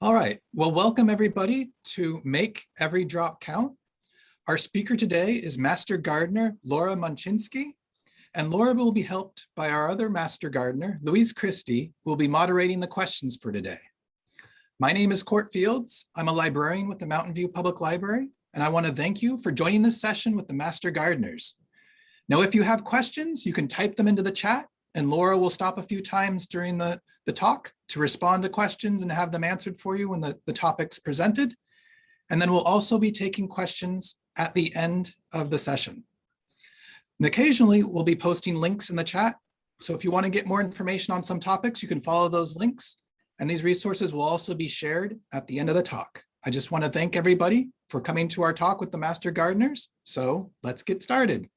All right, well, welcome everybody to Make Every Drop Count. Our speaker today is Master Gardener Laura Munchinsky, and Laura will be helped by our other Master Gardener, Louise Christie, who will be moderating the questions for today. My name is Court Fields. I'm a librarian with the Mountain View Public Library, and I want to thank you for joining this session with the Master Gardeners. Now, if you have questions, you can type them into the chat, and Laura will stop a few times during the talk to respond to questions and have them answered for you when the topic's presented. And then we'll also be taking questions at the end of the session. And occasionally we'll be posting links in the chat. So if you want to get more information on some topics, you can follow those links. And these resources will also be shared at the end of the talk. I just want to thank everybody for coming to our talk with the Master Gardeners. So let's get started.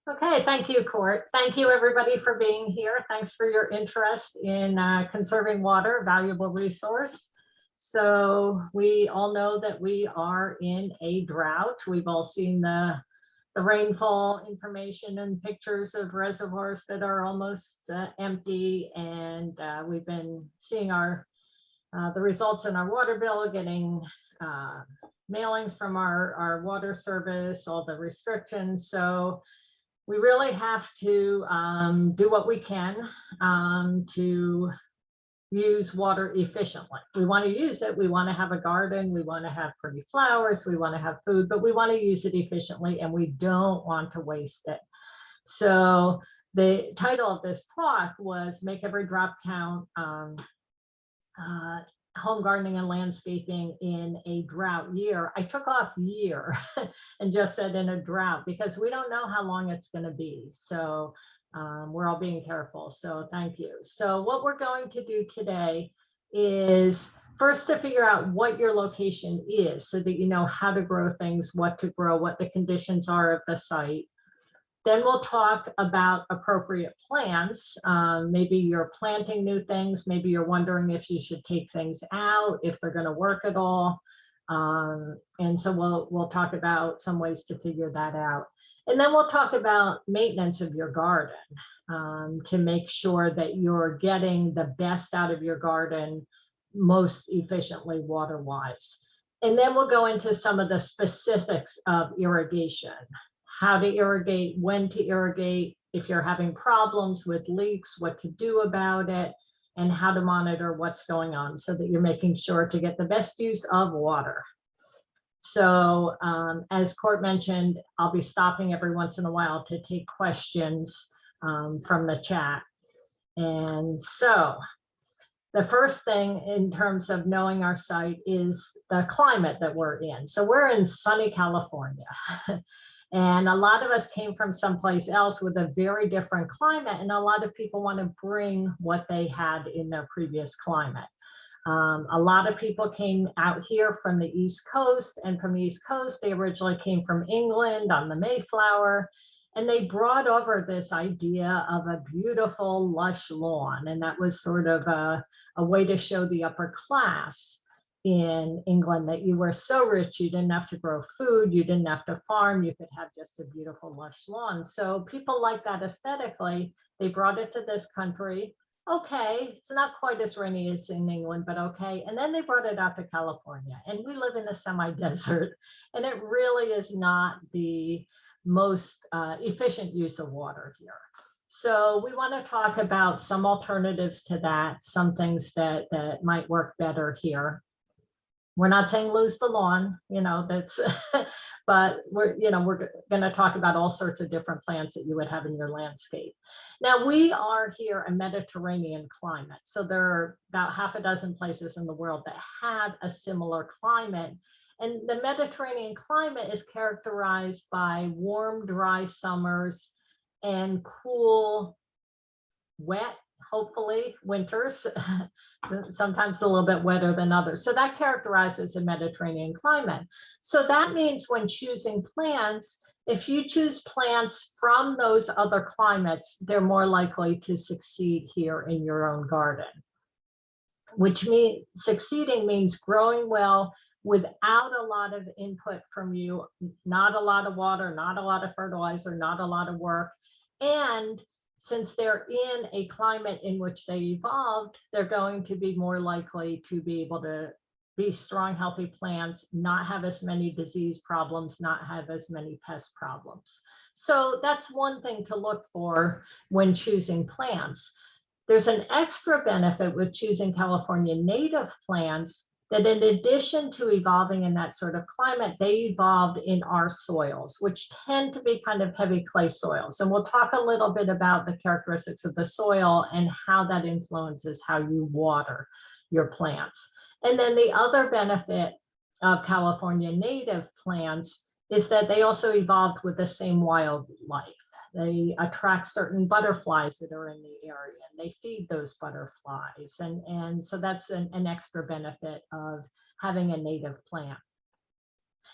Okay, thank you, Court. Thank you, everybody, for being here. Thanks for your interest in conserving water, a valuable resource. So we all know that we are in a drought. We've all seen the rainfall information and pictures of reservoirs that are almost empty. And we've been seeing the results in our water bill, getting mailings from our water service, all the restrictions. So we really have to do what we can to use water efficiently. We want to use it. We want to have a garden. We want to have pretty flowers. We want to have food, but we want to use it efficiently and we don't want to waste it. So the title of this talk was Make Every Drop Count, Home Gardening and Landscaping in a Drought Year. I took off year and just said in a drought because we don't know how long it's going to be. So we're all being careful. So thank you. So what we're going to do today is first to figure out what your location is so that you know how to grow things, what to grow, what the conditions are of the site. Then we'll talk about appropriate plants. Maybe you're planting new things. Maybe you're wondering if you should take things out, if they're going to work at all. And so we'll talk about some ways to figure that out. And then we'll talk about maintenance of your garden to make sure that you're getting the best out of your garden most efficiently water-wise. And then we'll go into some of the specifics of irrigation. How to irrigate, when to irrigate, if you're having problems with leaks, what to do about it, and how to monitor what's going on so that you're making sure to get the best use of water. So as Court mentioned, I'll be stopping every once in a while to take questions from the chat. And so the first thing in terms of knowing our site is the climate that we're in. So we're in sunny California. And a lot of us came from someplace else with a very different climate, and a lot of people want to bring what they had in their previous climate. A lot of people came out here from the East Coast, and from the East Coast, they originally came from England on the Mayflower, and they brought over this idea of a beautiful, lush lawn, and that was sort of a way to show the upper class in England that you were so rich you didn't have to grow food, you didn't have to farm, you could have just a beautiful lush lawn. So people like that aesthetically. They brought it to this country. Okay, it's not quite as rainy as in England, but okay. And then they brought it out to California, and we live in a semi-desert, and it really is not the most efficient use of water here. So we want to talk about some alternatives to that, some things that might work better here. We're not saying lose the lawn, that's, but we're going to talk about all sorts of different plants that you would have in your landscape. Now, we are here a Mediterranean climate. So there are about half a dozen places in the world that have a similar climate. And the Mediterranean climate is characterized by warm, dry summers and cool, wet, hopefully winters, sometimes a little bit wetter than others. So that characterizes a Mediterranean climate. So that means when choosing plants, if you choose plants from those other climates, they're more likely to succeed here in your own garden, which means succeeding means growing well without a lot of input from you, not a lot of water, not a lot of fertilizer, not a lot of work, and since they're in a climate in which they evolved, they're going to be more likely to be able to be strong, healthy plants, not have as many disease problems, not have as many pest problems. So that's one thing to look for when choosing plants. There's an extra benefit with choosing California native plants, that in addition to evolving in that sort of climate, they evolved in our soils, which tend to be kind of heavy clay soils. And we'll talk a little bit about the characteristics of the soil and how that influences how you water your plants. And then the other benefit of California native plants is that they also evolved with the same wildlife. They attract certain butterflies that are in the area, and they feed those butterflies. And so that's an extra benefit of having a native plant.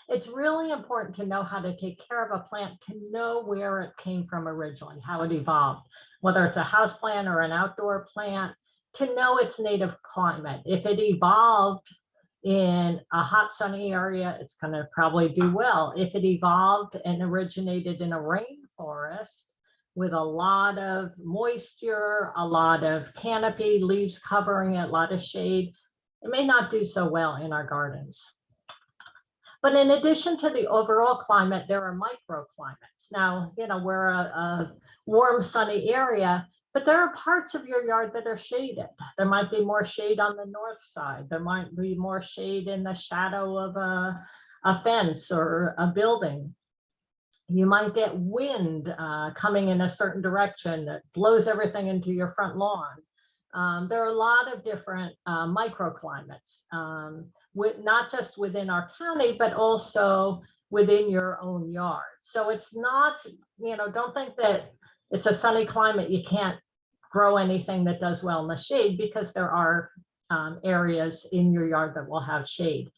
It's really important to know how to take care of a plant, to know where it came from originally, how it evolved, whether it's a house plant or an outdoor plant, to know its native climate. If it evolved in a hot, sunny area, it's going to probably do well. If it evolved and originated in a rainforest with a lot of moisture, a lot of canopy, leaves covering it, a lot of shade, it may not do so well in our gardens. But in addition to the overall climate, there are microclimates. Now, you know, we're a warm, sunny area, but there are parts of your yard that are shaded. There might be more shade on the north side. There might be more shade in the shadow of a fence or a building. You might get wind coming in a certain direction that blows everything into your front lawn. There are a lot of different microclimates, not just within our county, but also within your own yard. So it's not, you know, don't think that it's a sunny climate, you can't grow anything that does well in the shade, because there are areas in your yard that will have shade.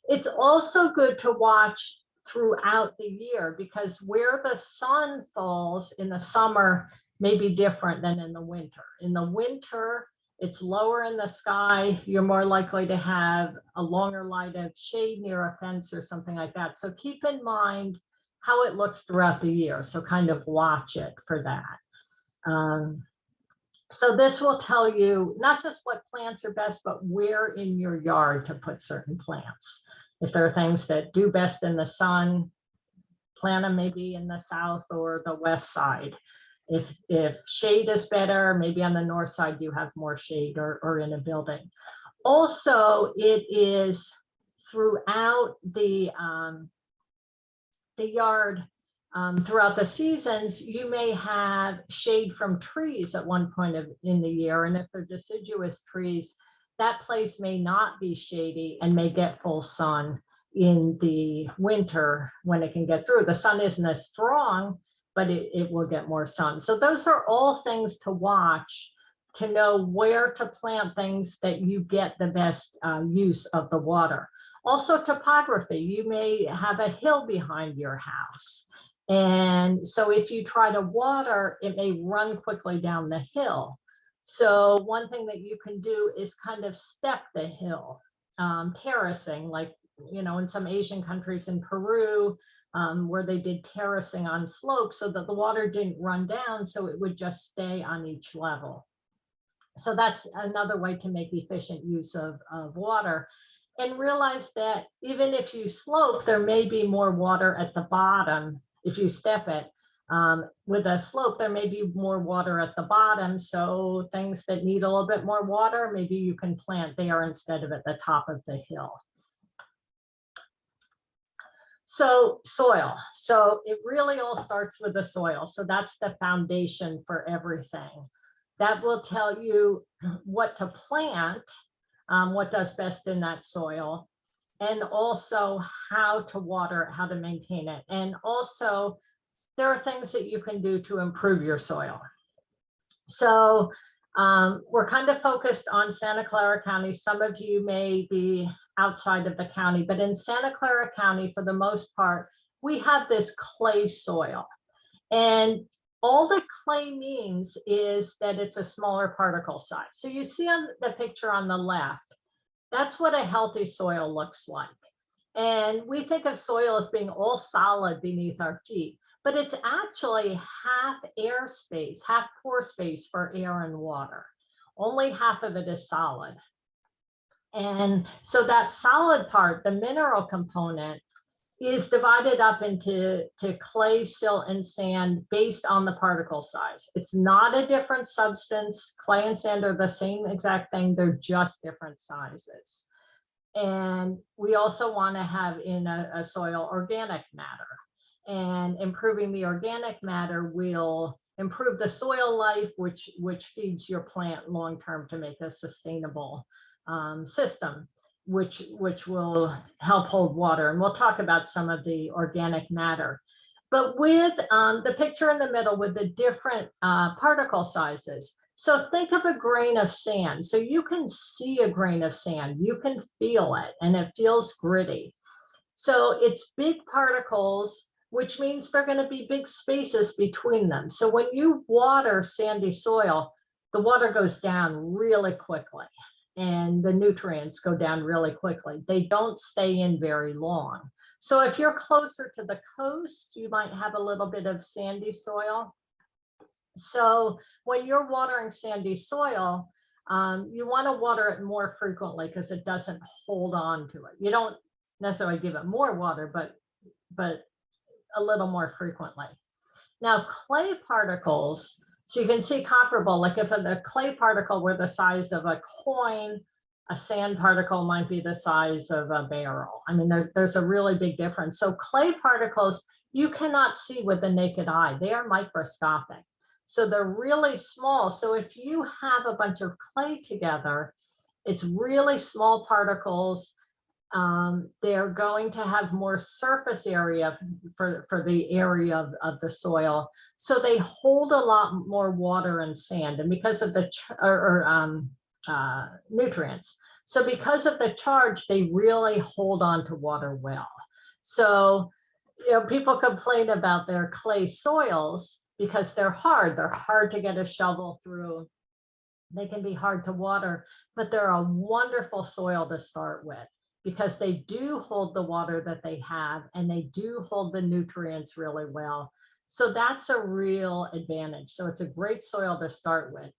It's also good to watch throughout the year, because where the sun falls in the summer may be different than in the winter. In the winter, it's lower in the sky. You're more likely to have a longer light of shade near a fence or something like that. So keep in mind how it looks throughout the year. So kind of watch it for that. So this will tell you not just what plants are best, but where in your yard to put certain plants. If there are things that do best in the sun, plant them maybe in the south or the west side. If shade is better, maybe on the north side you have more shade, or in a building. Also, it is throughout the yard, throughout the seasons, you may have shade from trees at one point in the year, and if they're deciduous trees, that place may not be shady and may get full sun in the winter when it can get through. The sun isn't as strong, but it will get more sun. So those are all things to watch to know where to plant things that you get the best use of the water. Also, topography. You may have a hill behind your house. And so if you try to water, it may run quickly down the hill. So one thing that you can do is kind of step the hill, terracing, like, you know, in some Asian countries, in Peru, where they did terracing on slopes so that the water didn't run down, so it would just stay on each level. So that's another way to make efficient use of water. And realize that even if you slope, there may be more water at the bottom if you step it. With a slope, there may be more water at the bottom. So things that need a little bit more water, maybe you can plant there instead of at the top of the hill. So soil. So it really all starts with the soil. So that's the foundation for everything. That will tell you what to plant, what does best in that soil, and also how to water it, how to maintain it. And also, there are things that you can do to improve your soil. So we're kind of focused on Santa Clara County. Some of you may be outside of the county, but in Santa Clara County, for the most part, we have this clay soil. And all that clay means is that it's a smaller particle size. So you see on the picture on the left, that's what a healthy soil looks like. And we think of soil as being all solid beneath our feet, but it's actually half air space, half pore space for air and water. Only half of it is solid. And so that solid part, the mineral component, is divided up into clay, silt, and sand based on the particle size. It's not a different substance. Clay and sand are the same exact thing. They're just different sizes. And we also want to have in a soil organic matter. And improving the organic matter will improve the soil life, which feeds your plant long-term to make a sustainable system, which will help hold water. And we'll talk about some of the organic matter. But with the picture in the middle with the different particle sizes, so think of a grain of sand. So you can see a grain of sand, you can feel it, and it feels gritty. So it's big particles, which means they're going to be big spaces between them. So when you water sandy soil, the water goes down really quickly and the nutrients go down really quickly. They don't stay in very long. So if you're closer to the coast, you might have a little bit of sandy soil. So when you're watering sandy soil, you want to water it more frequently because it doesn't hold on to it. You don't necessarily give it more water, but a little more frequently. Now, clay particles, so you can see comparable, like if the clay particle were the size of a coin, a sand particle might be the size of a barrel. I mean, there's a really big difference. So clay particles, you cannot see with the naked eye. They are microscopic. So they're really small. So if you have a bunch of clay together, it's really small particles. They're going to have more surface area for the area of the soil. So they hold a lot more water and sand, and because of the nutrients. So because of the charge, they really hold on to water well. So, you know, people complain about their clay soils because they're hard to get a shovel through. They can be hard to water, but they're a wonderful soil to start with because they do hold the water that they have and they do hold the nutrients really well. So that's a real advantage. So it's a great soil to start with,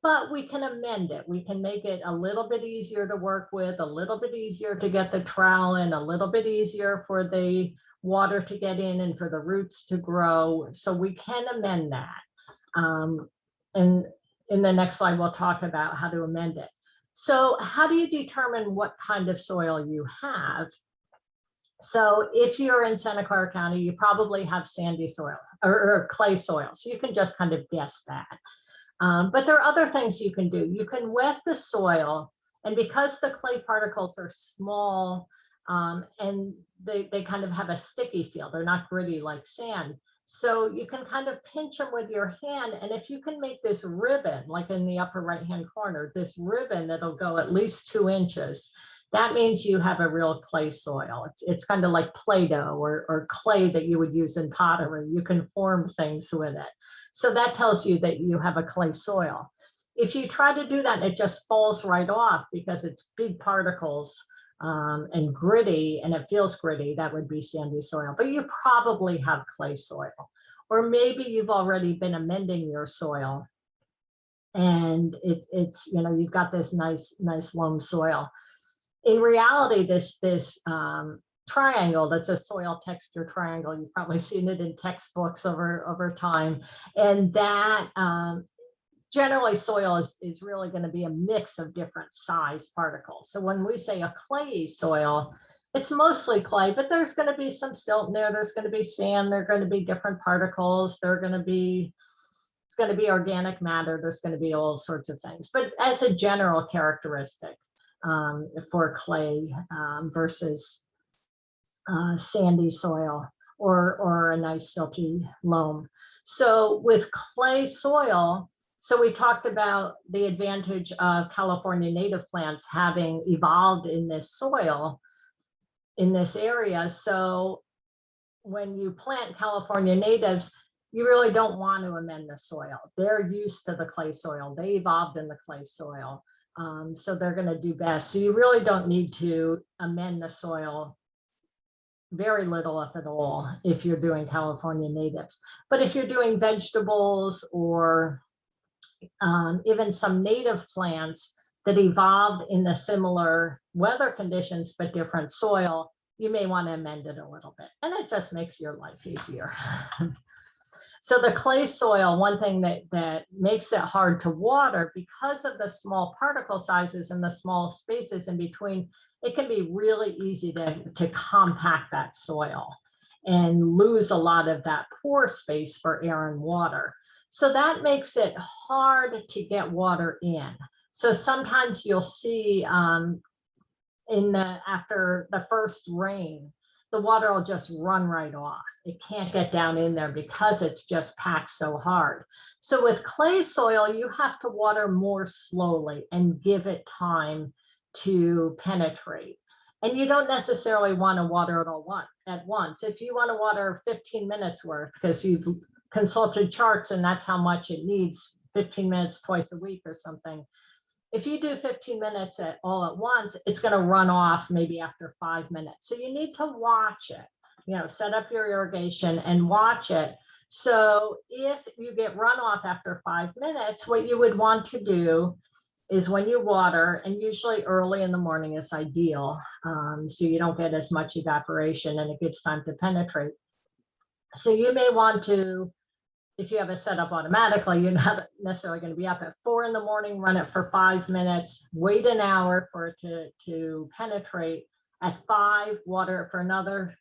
but we can amend it. We can make it a little bit easier to work with, a little bit easier to get the trowel in, a little bit easier for the water to get in and for the roots to grow. So we can amend that. And in the next slide, we'll talk about how to amend it. So how do you determine what kind of soil you have? So if you're in Santa Clara County, you probably have sandy soil or clay soil. So you can just kind of guess that. But there are other things you can do. You can wet the soil, and because the clay particles are small and they kind of have a sticky feel, they're not gritty like sand. So you can kind of pinch them with your hand, and if you can make this ribbon, like in the upper right-hand corner, this ribbon that'll go at least 2 inches, that means you have a real clay soil. It's kind of like Play-Doh or clay that you would use in pottery. You can form things with it. So that tells you that you have a clay soil. If you try to do that, and it just falls right off because it's big particles and gritty, and it feels gritty, that would be sandy soil. But you probably have clay soil. Or maybe you've already been amending your soil and it's you know, you've got this nice loam soil. In reality, this triangle, that's a soil texture triangle. You've probably seen it in textbooks over time. And that generally soil is really going to be a mix of different size particles. So when we say a clayey soil, it's mostly clay, but there's going to be some silt in there. There's going to be sand. There are going to be different particles. It's going to be organic matter. There's going to be all sorts of things. But as a general characteristic for clay versus sandy soil or a nice silty loam. So with clay soil, so we talked about the advantage of California native plants having evolved in this soil, in this area. So when you plant California natives, you really don't want to amend the soil. They're used to the clay soil. They evolved in the clay soil. So they're going to do best. So you really don't need to amend the soil very little, if at all, if you're doing California natives. But if you're doing vegetables or even some native plants that evolved in the similar weather conditions but different soil, you may want to amend it a little bit, and it just makes your life easier. So the clay soil, one thing that makes it hard to water because of the small particle sizes and the small spaces in between, it can be really easy to compact that soil and lose a lot of that pore space for air and water. So that makes it hard to get water in. So sometimes you'll see after the first rain, the water will just run right off. It can't get down in there because it's just packed so hard. So with clay soil, you have to water more slowly and give it time to penetrate. And you don't necessarily want to water it all at once. If you want to water 15 minutes worth because you've consulted charts and that's how much it needs, 15 minutes twice a week or something, if you do 15 minutes all at once, it's going to run off maybe after 5 minutes. So you need to watch it, set up your irrigation and watch it. So if you get runoff after 5 minutes, what you would want to do is when you water, and usually early in the morning is ideal, so you don't get as much evaporation and it gives time to penetrate. So you may want to, if you have it set up automatically, you're not necessarily going to be up at 4 in the morning, run it for 5 minutes, wait an hour for it to penetrate. At 5, water it for another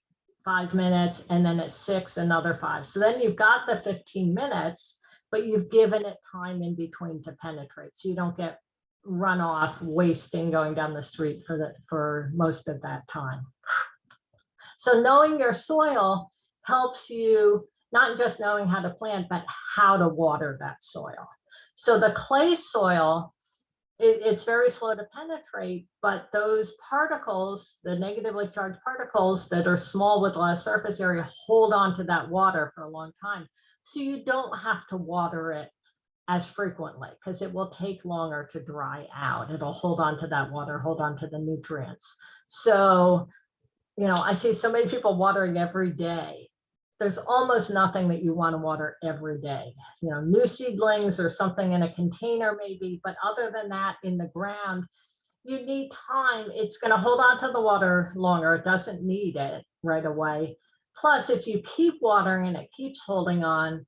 5 minutes, and then at 6, another 5. So then you've got the 15 minutes, but you've given it time in between to penetrate. So you don't get runoff wasting going down the street for most of that time. So knowing your soil helps you not just knowing how to plant, but how to water that soil. So the clay soil, it's very slow to penetrate, but those particles, the negatively charged particles that are small with a lot of surface area, hold on to that water for a long time. So you don't have to water it as frequently because it will take longer to dry out. It'll hold on to that water, hold on to the nutrients. So, I see so many people watering every day. There's almost nothing that you want to water every day. New seedlings or something in a container maybe, but other than that, in the ground, you need time. It's going to hold on to the water longer. It doesn't need it right away. Plus, if you keep watering and it keeps holding on,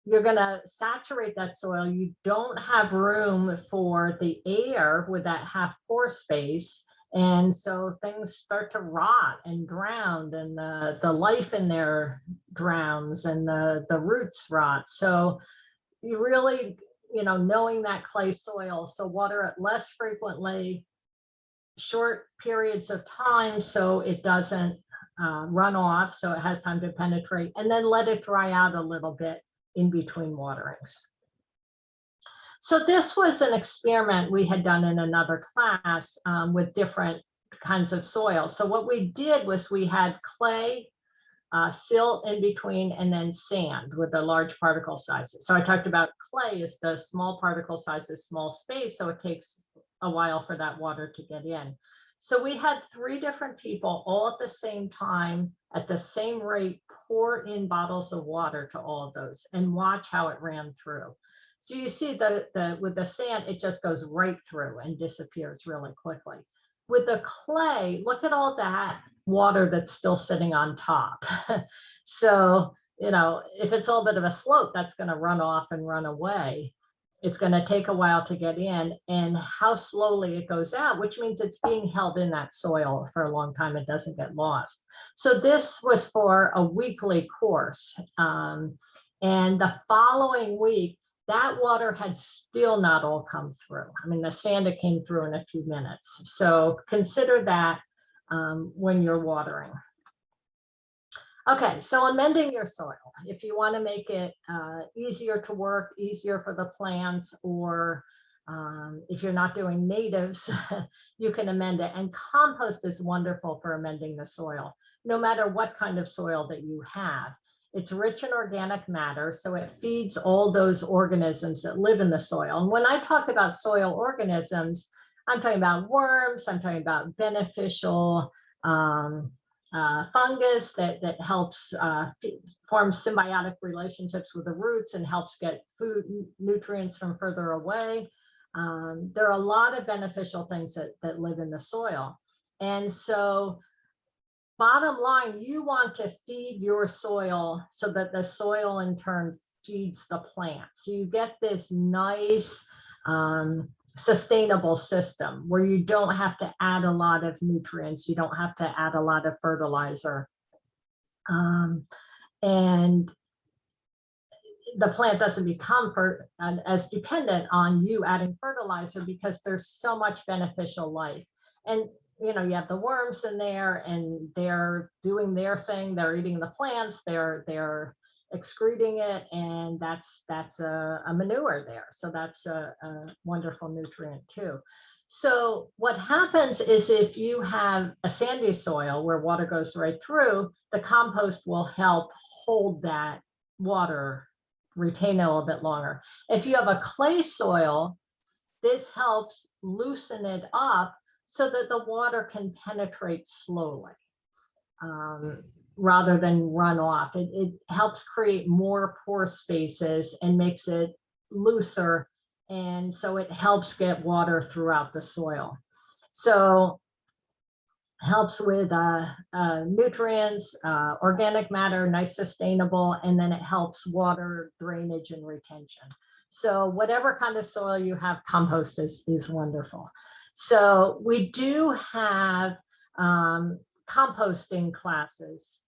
you're going to saturate that soil. You don't have room for the air with that half pore space. And so things start to rot and drown, and the life in there drowns, and the roots rot. So you really, knowing that clay soil, so water it less frequently, short periods of time so it doesn't run off, so it has time to penetrate, and then let it dry out a little bit in between waterings. So this was an experiment we had done in another class with different kinds of soil. So what we did was we had clay, silt in between, and then sand with the large particle sizes. So I talked about clay is the small particle sizes, small space, so it takes a while for that water to get in. So we had 3 different people all at the same time, at the same rate, pour in bottles of water to all of those and watch how it ran through. So you see with the sand, it just goes right through and disappears really quickly. With the clay, look at all that water that's still sitting on top. So, if it's a little bit of a slope, that's going to run off and run away. It's going to take a while to get in, and how slowly it goes out, which means it's being held in that soil for a long time. It doesn't get lost. So this was for a weekly course. And the following week, that water had still not all come through. I mean, the sand came through in a few minutes. So consider that when you're watering. Okay, so amending your soil. If you want to make it easier to work, easier for the plants, or if you're not doing natives, you can amend it. And compost is wonderful for amending the soil, no matter what kind of soil that you have. It's rich in organic matter, so it feeds all those organisms that live in the soil. And when I talk about soil organisms, I'm talking about worms, I'm talking about beneficial fungus that helps form symbiotic relationships with the roots and helps get food nutrients from further away. There are a lot of beneficial things that live in the soil. And so bottom line, you want to feed your soil so that the soil in turn feeds the plant. So you get this nice sustainable system where you don't have to add a lot of nutrients, you don't have to add a lot of fertilizer. And the plant doesn't become as dependent on you adding fertilizer because there's so much beneficial life. And you know, you have the worms in there and they're doing their thing, they're eating the plants, they're excreting it, and that's a manure there. So that's a wonderful nutrient too. So what happens is if you have a sandy soil where water goes right through, the compost will help hold that water, retain it a little bit longer. If you have a clay soil, this helps loosen it up so that the water can penetrate slowly rather than run off. It helps create more pore spaces and makes it looser. And so it helps get water throughout the soil. So helps with nutrients, organic matter, nice sustainable, and then it helps water drainage and retention. So whatever kind of soil you have, compost is wonderful. So we do have composting classes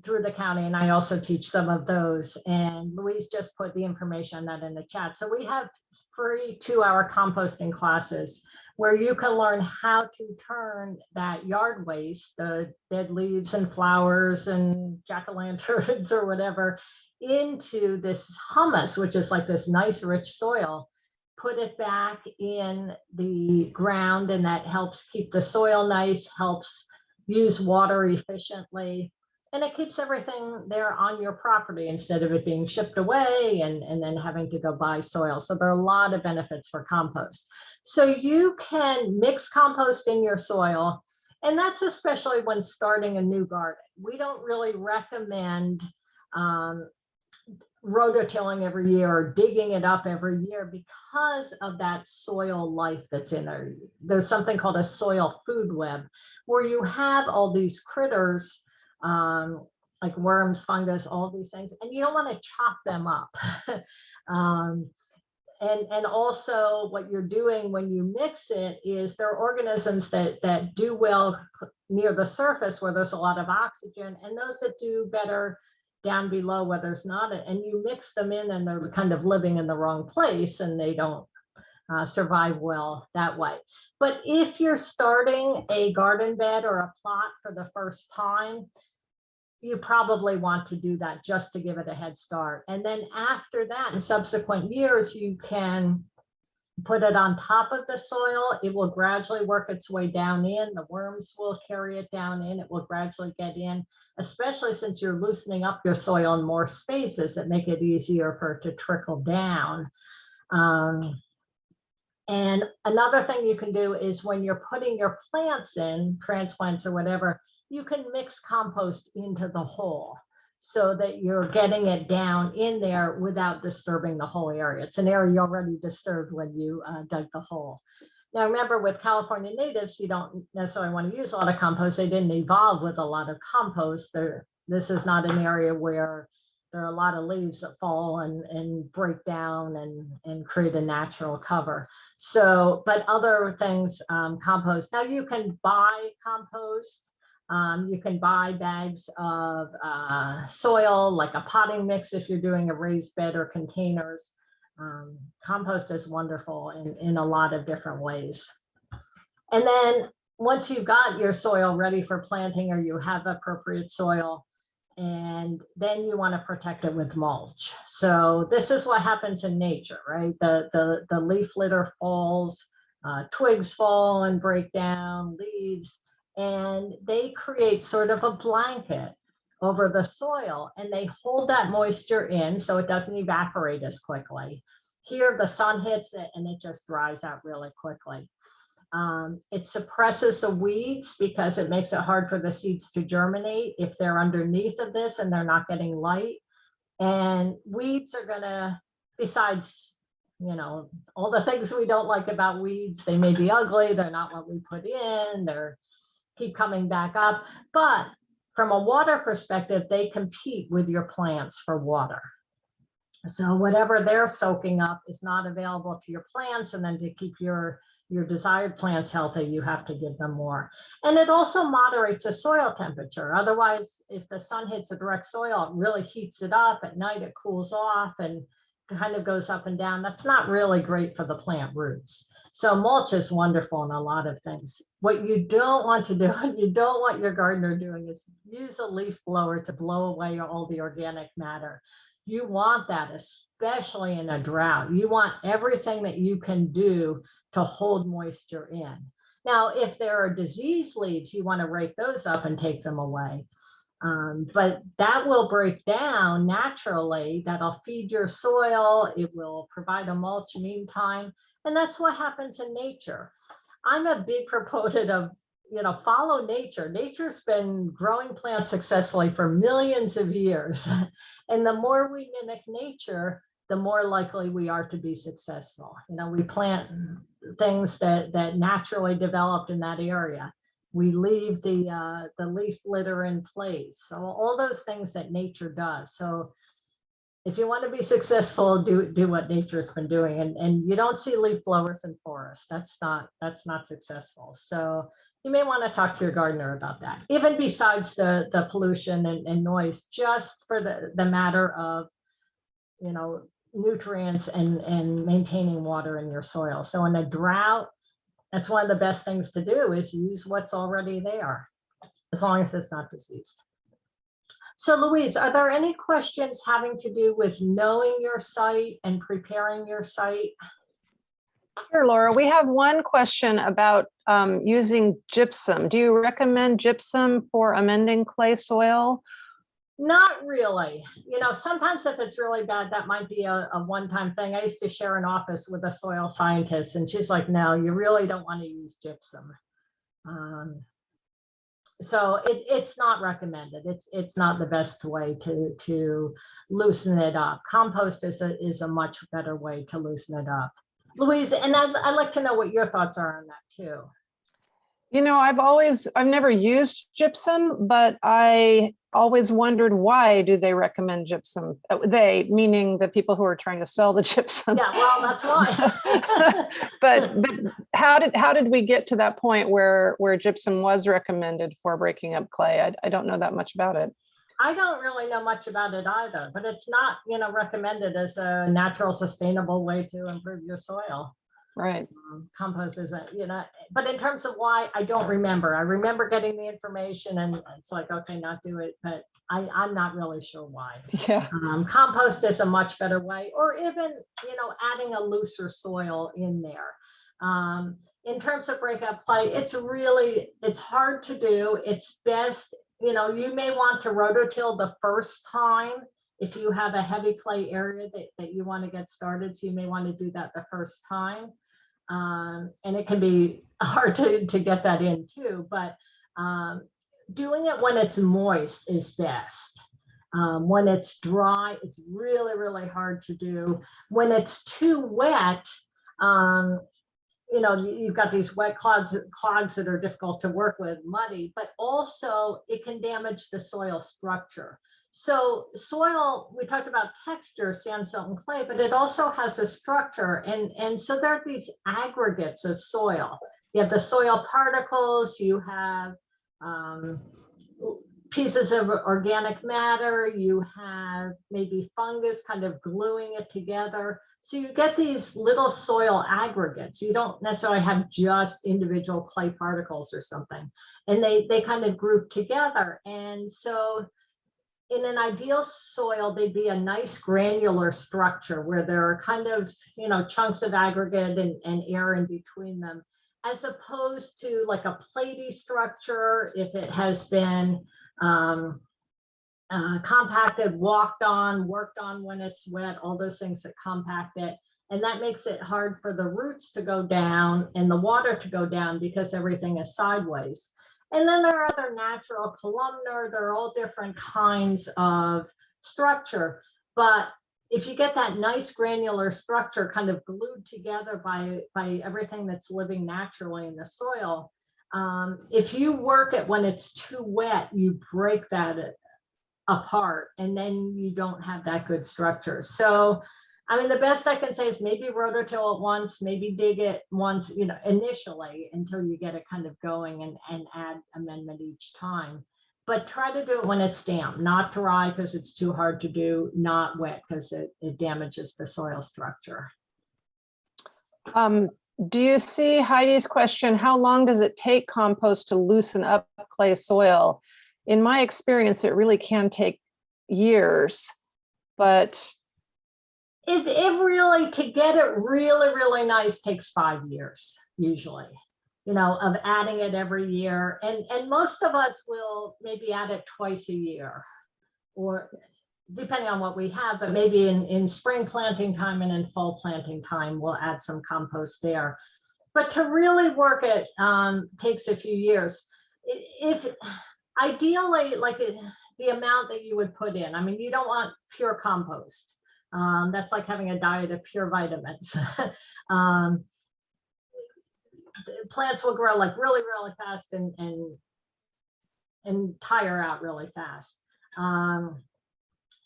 through the county, and I also teach some of those. And Louise just put the information on that in the chat. So we have free 2-hour composting classes where you can learn how to turn that yard waste, the dead leaves and flowers and jack-o'-lanterns or whatever, into this humus, which is like this nice rich soil. Put it back in the ground, and that helps keep the soil nice, helps use water efficiently, and it keeps everything there on your property instead of it being shipped away and then having to go buy soil. So there are a lot of benefits for compost. So you can mix compost in your soil, and that's especially when starting a new garden. We don't really recommend rototilling every year or digging it up every year because of that soil life that's in there. There's something called a soil food web where you have all these critters like worms, fungus, all these things, and you don't want to chop them up. And also what you're doing when you mix it is there are organisms that do well near the surface where there's a lot of oxygen, and those that do better down below where there's not, and you mix them in and they're kind of living in the wrong place and they don't survive well that way. But if you're starting a garden bed or a plot for the first time, you probably want to do that just to give it a head start. And then after that, in subsequent years, you can put it on top of the soil. It will gradually work its way down in. The worms will carry it down in. It will gradually get in, especially since you're loosening up your soil in more spaces that make it easier for it to trickle down. And another thing you can do is when you're putting your plants in, transplants or whatever, you can mix compost into the hole so that you're getting it down in there without disturbing the whole area. It's an area you already disturbed when you dug the hole. Now remember, with California natives, you don't necessarily want to use a lot of compost. They didn't evolve with a lot of compost. This is not an area where there are a lot of leaves that fall and break down and create a natural cover. So, but other things, compost. Now you can buy compost. You can buy bags of soil, like a potting mix if you're doing a raised bed or containers. Compost is wonderful in a lot of different ways. And then once you've got your soil ready for planting, or you have appropriate soil, and then you want to protect it with mulch. So this is what happens in nature, right? The leaf litter falls, twigs fall and break down, leaves, and they create sort of a blanket over the soil, and they hold that moisture in so it doesn't evaporate as quickly. Here the sun hits it and it just dries out really quickly. It suppresses the weeds because it makes it hard for the seeds to germinate if they're underneath of this and they're not getting light. And weeds are gonna, besides, you know, all the things we don't like about weeds, they may be ugly, they're not what we put in, they're keep coming back up. But from a water perspective, they compete with your plants for water. So whatever they're soaking up is not available to your plants, and then to keep your desired plants healthy, you have to give them more. And it also moderates the soil temperature. Otherwise, if the sun hits a direct soil, it really heats it up. At night, it cools off and kind of goes up and down. That's not really great for the plant roots. So mulch is wonderful in a lot of things. What you don't want to do, and you don't want your gardener doing, is use a leaf blower to blow away all the organic matter. You want that, especially in a drought. You want everything that you can do to hold moisture in. Now, if there are disease leaves, you want to rake those up and take them away. But that will break down naturally. That'll feed your soil. It will provide a mulch meantime. And that's what happens in nature. I'm a big proponent of, you know, follow nature. Nature's been growing plants successfully for millions of years. And the more we mimic nature, the more likely we are to be successful. You know, we plant things that naturally developed in that area. We leave the leaf litter in place. So all those things that nature does. So if you want to be successful, do what nature's been doing. And you don't see leaf blowers in forests. That's not successful. So you may want to talk to your gardener about that, even besides the pollution and noise, just for the matter of, you know, nutrients and maintaining water in your soil. So in a drought, that's one of the best things to do, is use what's already there, as long as it's not diseased. So Louise, are there any questions having to do with knowing your site and preparing your site? Sure, Laura. We have one question about using gypsum. Do you recommend gypsum for amending clay soil? Not really. You know, sometimes if it's really bad, that might be a one-time thing. I used to share an office with a soil scientist, and she's like, no, you really don't want to use gypsum. So it's not recommended. It's not the best way to loosen it up. Compost is a much better way to loosen it up. Louise, and I'd like to know what your thoughts are on that too. You know, I've never used gypsum, but I always wondered, why do they recommend gypsum? They, meaning the people who are trying to sell the gypsum. Yeah, well, that's why. but how did we get to that point where gypsum was recommended for breaking up clay? I don't know that much about it. I don't really know much about it either, but it's not, you know, recommended as a natural, sustainable way to improve your soil. Right. Compost isn't, you know, but in terms of why, I don't remember. I remember getting the information and it's like, okay, not do it, but I'm not really sure why. Yeah. Compost is a much better way, or even, you know, adding a looser soil in there. In terms of breakup clay, it's hard to do. It's best, you know, you may want to rototill the first time if you have a heavy clay area that you want to get started. So you may want to do that the first time. And it can be hard to get that in too, but doing it when it's moist is best. When it's dry, it's really, really hard to do. When it's too wet, you know, you've got these wet clods that are difficult to work with, muddy, but also it can damage the soil structure. So soil, we talked about texture, sand, silt, and clay, but it also has a structure. And so there are these aggregates of soil. You have the soil particles, you have pieces of organic matter, you have maybe fungus kind of gluing it together. So you get these little soil aggregates. You don't necessarily have just individual clay particles or something. And they kind of group together. And so in an ideal soil, they'd be a nice granular structure where there are kind of, you know, chunks of aggregate and air in between them, as opposed to like a platy structure if it has been compacted, walked on, worked on when it's wet, all those things that compact it. And that makes it hard for the roots to go down and the water to go down because everything is sideways. And then there are other natural columnar, there are all different kinds of structure. But if you get that nice granular structure kind of glued together by everything that's living naturally in the soil, if you work it when it's too wet, you break that apart and then you don't have that good structure. So, I mean, the best I can say is maybe rototill it once, maybe dig it once, you know, initially until you get it kind of going, and add amendment each time. But try to do it when it's damp, not dry because it's too hard to do, not wet because it damages the soil structure. Do you see Heidi's question, how long does it take compost to loosen up clay soil? In my experience, it really can take years, but It really, to get it really, really nice takes 5 years, usually, you know, of adding it every year. And most of us will maybe add it twice a year, or depending on what we have, but maybe in spring planting time and in fall planting time, we'll add some compost there. But to really work it takes a few years. If ideally, like the amount that you would put in, I mean, you don't want pure compost. That's like having a diet of pure vitamins. Plants will grow like really, really fast and tire out really fast.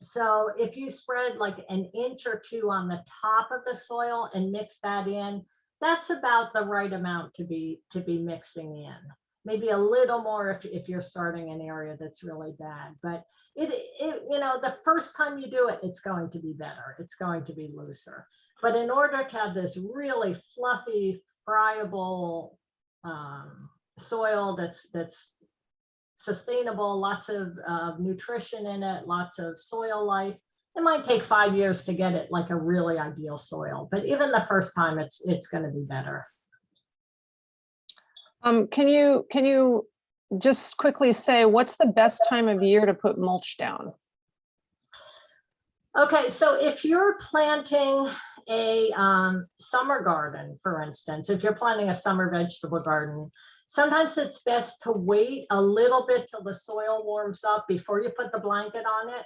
So if you spread like an inch or two on the top of the soil and mix that in, that's about the right amount to be mixing in. Maybe a little more if you're starting an area that's really bad, but it you know, the first time you do it, it's going to be better. It's going to be looser. But in order to have this really fluffy, friable soil that's sustainable, lots of nutrition in it, lots of soil life, it might take 5 years to get it like a really ideal soil. But even the first time, it's going to be better. can you just quickly say what's the best time of year to put mulch down? Okay, so if you're planting a summer garden, for instance, if you're planting a summer vegetable garden, sometimes it's best to wait a little bit till the soil warms up before you put the blanket on it.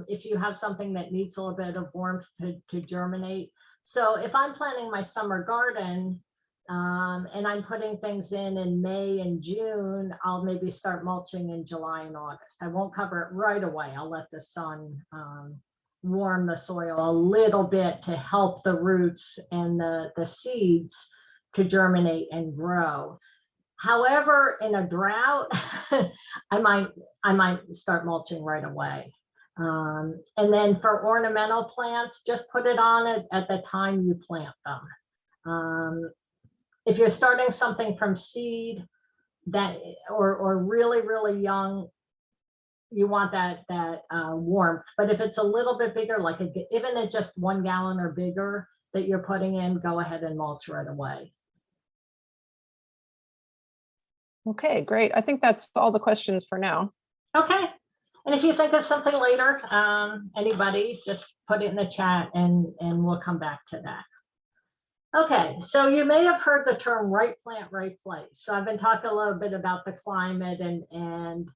If you have something that needs a little bit of warmth to germinate. So if I'm planting my summer garden, and I'm putting things in May and June, I'll maybe start mulching in July and August. I won't cover it right away. I'll let the sun warm the soil a little bit to help the roots and the seeds to germinate and grow. However, in a drought, I might start mulching right away. And then for ornamental plants, just put it on it at the time you plant them. If you're starting something from seed that or really, really young, you want that warmth. But if it's a little bit bigger, like even at just 1 gallon or bigger that you're putting in, go ahead and mulch right away. Okay, great. I think that's all the questions for now. Okay. And if you think of something later, anybody, just put it in the chat and we'll come back to that. Okay, so you may have heard the term right plant, right place. So I've been talking a little bit about the climate and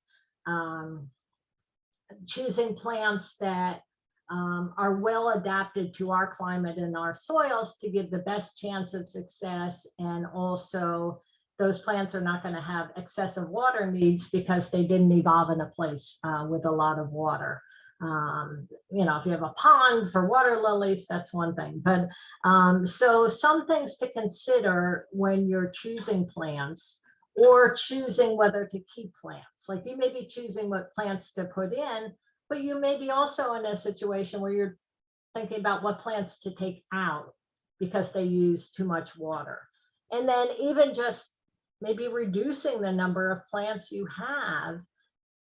choosing plants that are well adapted to our climate and our soils to give the best chance of success. And also those plants are not going to have excessive water needs because they didn't evolve in a place with a lot of water. You know, if you have a pond for water lilies, that's one thing. But so some things to consider when you're choosing plants or choosing whether to keep plants. Like you may be choosing what plants to put in, but you may be also in a situation where you're thinking about what plants to take out because they use too much water. And then even just maybe reducing the number of plants you have,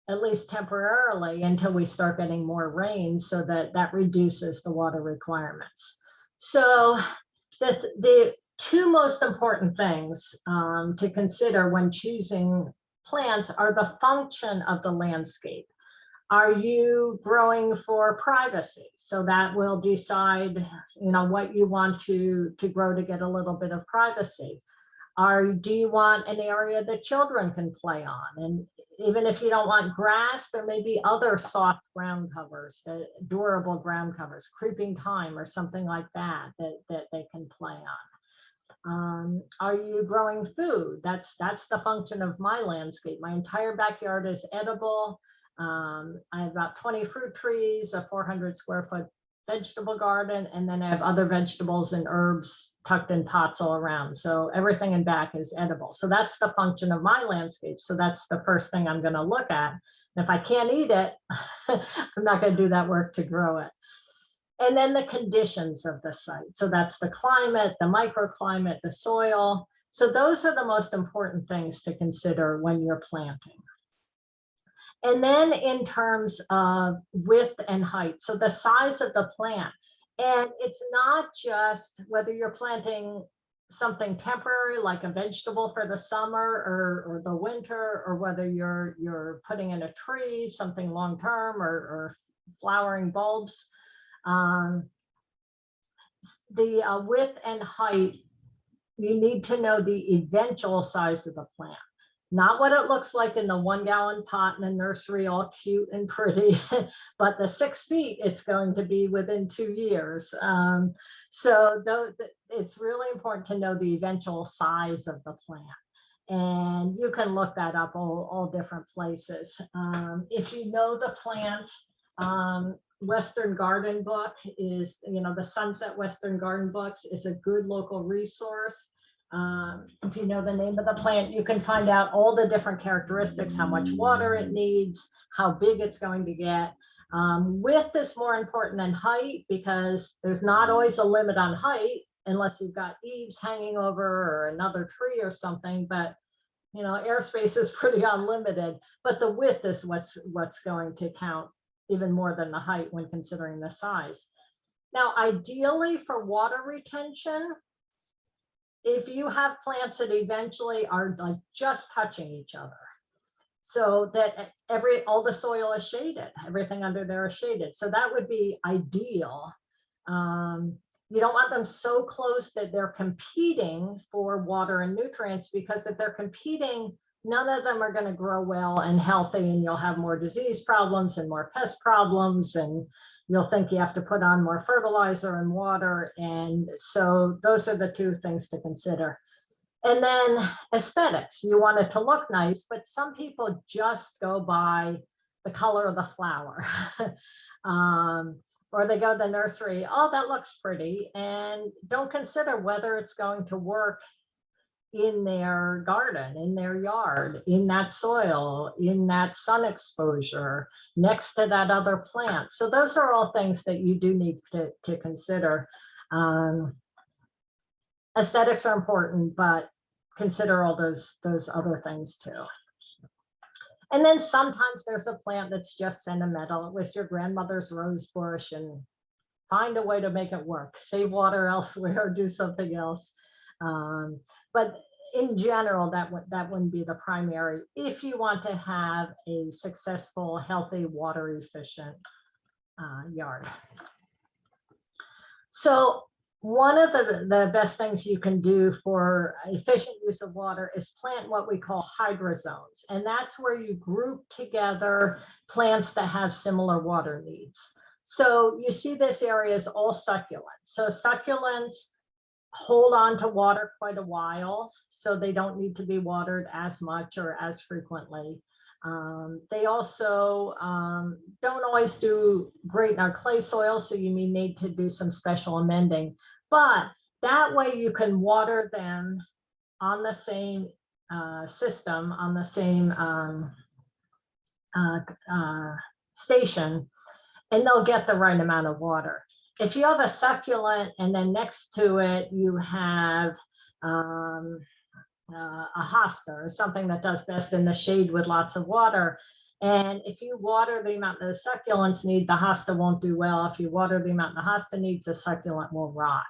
at least temporarily, until we start getting more rain, so that reduces the water requirements. So the two most important things to consider when choosing plants are the function of the landscape. Are you growing for privacy? So that will decide, what you want to grow to get a little bit of privacy. Do you want an area that children can play on? And even if you don't want grass, there may be other soft ground covers, durable ground covers, creeping thyme or something like that they can play on. Are you growing food? That's the function of my landscape. My entire backyard is edible. I have about 20 fruit trees, a 400 square foot vegetable garden, and then I have other vegetables and herbs tucked in pots all around. So everything in back is edible. So that's the function of my landscape. So that's the first thing I'm going to look at. And if I can't eat it, I'm not going to do that work to grow it. And then the conditions of the site. So that's the climate, the microclimate, the soil. So those are the most important things to consider when you're planting. And then in terms of width and height, so the size of the plant. And it's not just whether you're planting something temporary like a vegetable for the summer or the winter, or whether you're putting in a tree, something long-term, or flowering bulbs. The width and height, you need to know the eventual size of the plant. Not what it looks like in the 1 gallon pot in the nursery, all cute and pretty, but the 6 feet it's going to be within 2 years. So it's really important to know the eventual size of the plant. And you can look that up all different places. If you know the plant, Western Garden Book is, the Sunset Western Garden Books is a good local resource. If you know the name of the plant, you can find out all the different characteristics, how much water it needs, how big it's going to get. Width is more important than height because there's not always a limit on height unless you've got eaves hanging over or another tree or something. But airspace is pretty unlimited. But the width is what's going to count even more than the height when considering the size. Now, ideally for water retention, if you have plants that eventually are like just touching each other, so that all the soil is shaded, everything under there is shaded. So that would be ideal. You don't want them so close that they're competing for water and nutrients, because if they're competing, none of them are going to grow well and healthy, and you'll have more disease problems and more pest problems, and you'll think you have to put on more fertilizer and water. And so those are the two things to consider. And then aesthetics, you want it to look nice, but some people just go by the color of the flower. Or they go to the nursery, oh, that looks pretty, and don't consider whether it's going to work in their garden, in their yard, in that soil, in that sun exposure, next to that other plant. So those are all things that you do need to consider. Aesthetics are important, but consider all those other things too. And then sometimes there's a plant that's just sentimental. It was your grandmother's rose bush, and find a way to make it work. Save water elsewhere, do something else. But in general, that wouldn't be the primary if you want to have a successful, healthy, water efficient yard. So one of the best things you can do for efficient use of water is plant what we call hydrozones. And that's where you group together plants that have similar water needs. So you see this area is all succulents. So succulents hold on to water quite a while, so they don't need to be watered as much or as frequently. They also don't always do great in our clay soil, so you may need to do some special amending. But that way you can water them on the same system, on the same station, and they'll get the right amount of water. If you have a succulent and then next to it you have a hosta or something that does best in the shade with lots of water, and if you water the amount the succulents need, the hosta won't do well. If you water the amount the hosta needs, the succulent will rot.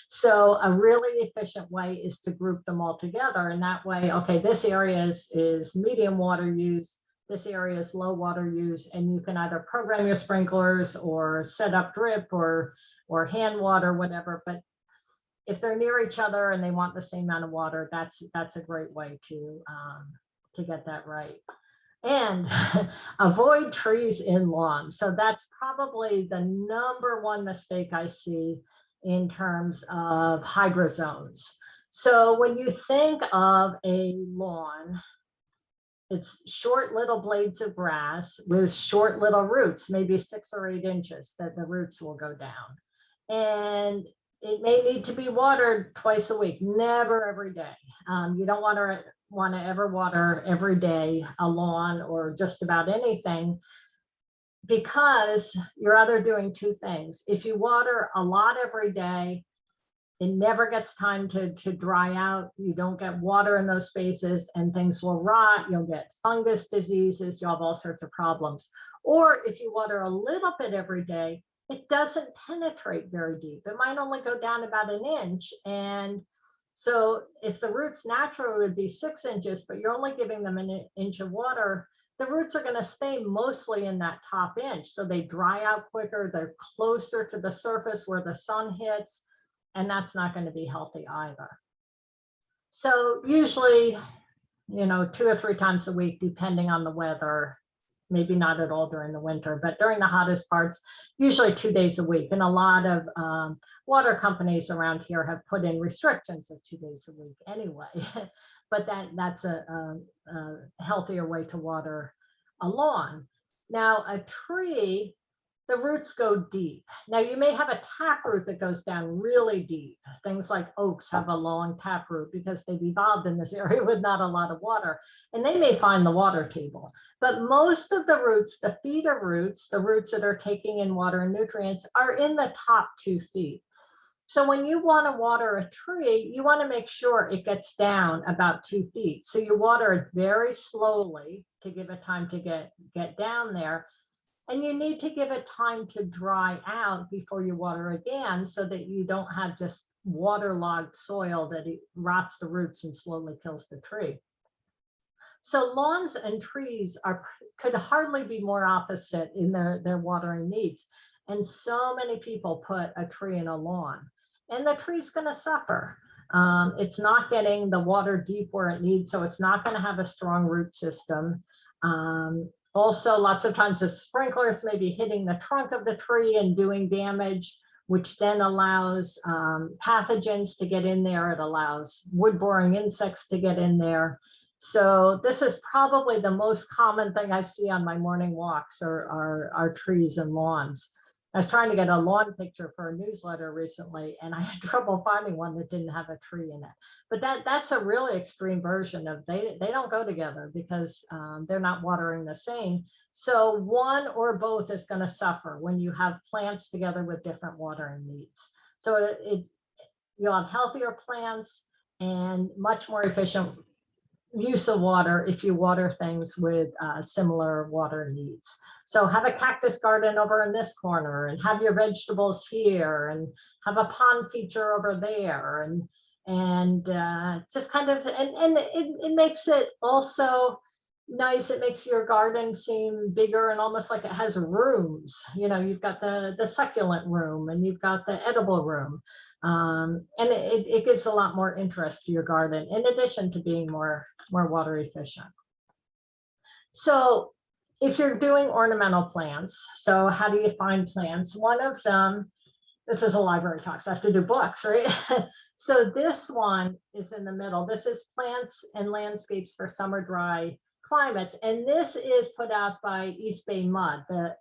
So a really efficient way is to group them all together, and that way, okay, this area is medium water use, this area is low water use, and you can either program your sprinklers or set up drip or hand water, whatever. But if they're near each other and they want the same amount of water, that's a great way to get that right. And avoid trees in lawns. So that's probably the #1 mistake I see in terms of hydrozones. So when you think of a lawn, it's short little blades of grass with short little roots, maybe 6 or 8 inches that the roots will go down. And it may need to be watered twice a week, never every day. You don't want to ever water every day a lawn or just about anything, because you're either doing 2 things. If you water a lot every day, it never gets time to dry out. You don't get water in those spaces and things will rot. You'll get fungus diseases. You'll have all sorts of problems. Or if you water a little bit every day, it doesn't penetrate very deep. It might only go down about 1 inch. And so if the roots naturally would be 6 inches, but you're only giving them 1 inch of water, the roots are going to stay mostly in that top inch. So they dry out quicker. They're closer to the surface where the sun hits. And that's not going to be healthy either. So usually, 2 or 3 times a week, depending on the weather, maybe not at all during the winter, but during the hottest parts, usually 2 days a week. And a lot of water companies around here have put in restrictions of 2 days a week anyway. But that's a healthier way to water a lawn. Now, a tree, the roots go deep. Now, you may have a taproot that goes down really deep. Things like oaks have a long taproot because they've evolved in this area with not a lot of water, and they may find the water table. But most of the roots, the feeder roots, the roots that are taking in water and nutrients, are in the top 2 feet. So when you want to water a tree, you want to make sure it gets down about 2 feet. So you water it very slowly to give it time to get down there. And you need to give it time to dry out before you water again, so that you don't have just waterlogged soil that it rots the roots and slowly kills the tree. So lawns and trees could hardly be more opposite in their watering needs. And so many people put a tree in a lawn, and the tree's going to suffer. It's not getting the water deep where it needs, so it's not going to have a strong root system. Also, lots of times the sprinklers may be hitting the trunk of the tree and doing damage, which then allows pathogens to get in there. It allows wood-boring insects to get in there. So this is probably the most common thing I see on my morning walks are trees and lawns. I was trying to get a lawn picture for a newsletter recently, and I had trouble finding one that didn't have a tree in it. But that's a really extreme version of they don't go together because they're not watering the same. So one or both is going to suffer when you have plants together with different watering needs. So you'll have healthier plants and much more efficient use of water if you water things with similar water needs. So have a cactus garden over in this corner, and have your vegetables here, and have a pond feature over there, and just kind of, and it makes it also nice. It makes your garden seem bigger and almost like it has rooms. You've got the succulent room, and you've got the edible room. And it gives a lot more interest to your garden, in addition to being more water efficient. So if you're doing ornamental plants, so how do you find plants? One of them, this is a library talk, so I have to do books, right? So this one is in the middle. This is Plants and Landscapes for Summer Dry Climates. And this is put out by East Bay MUD, the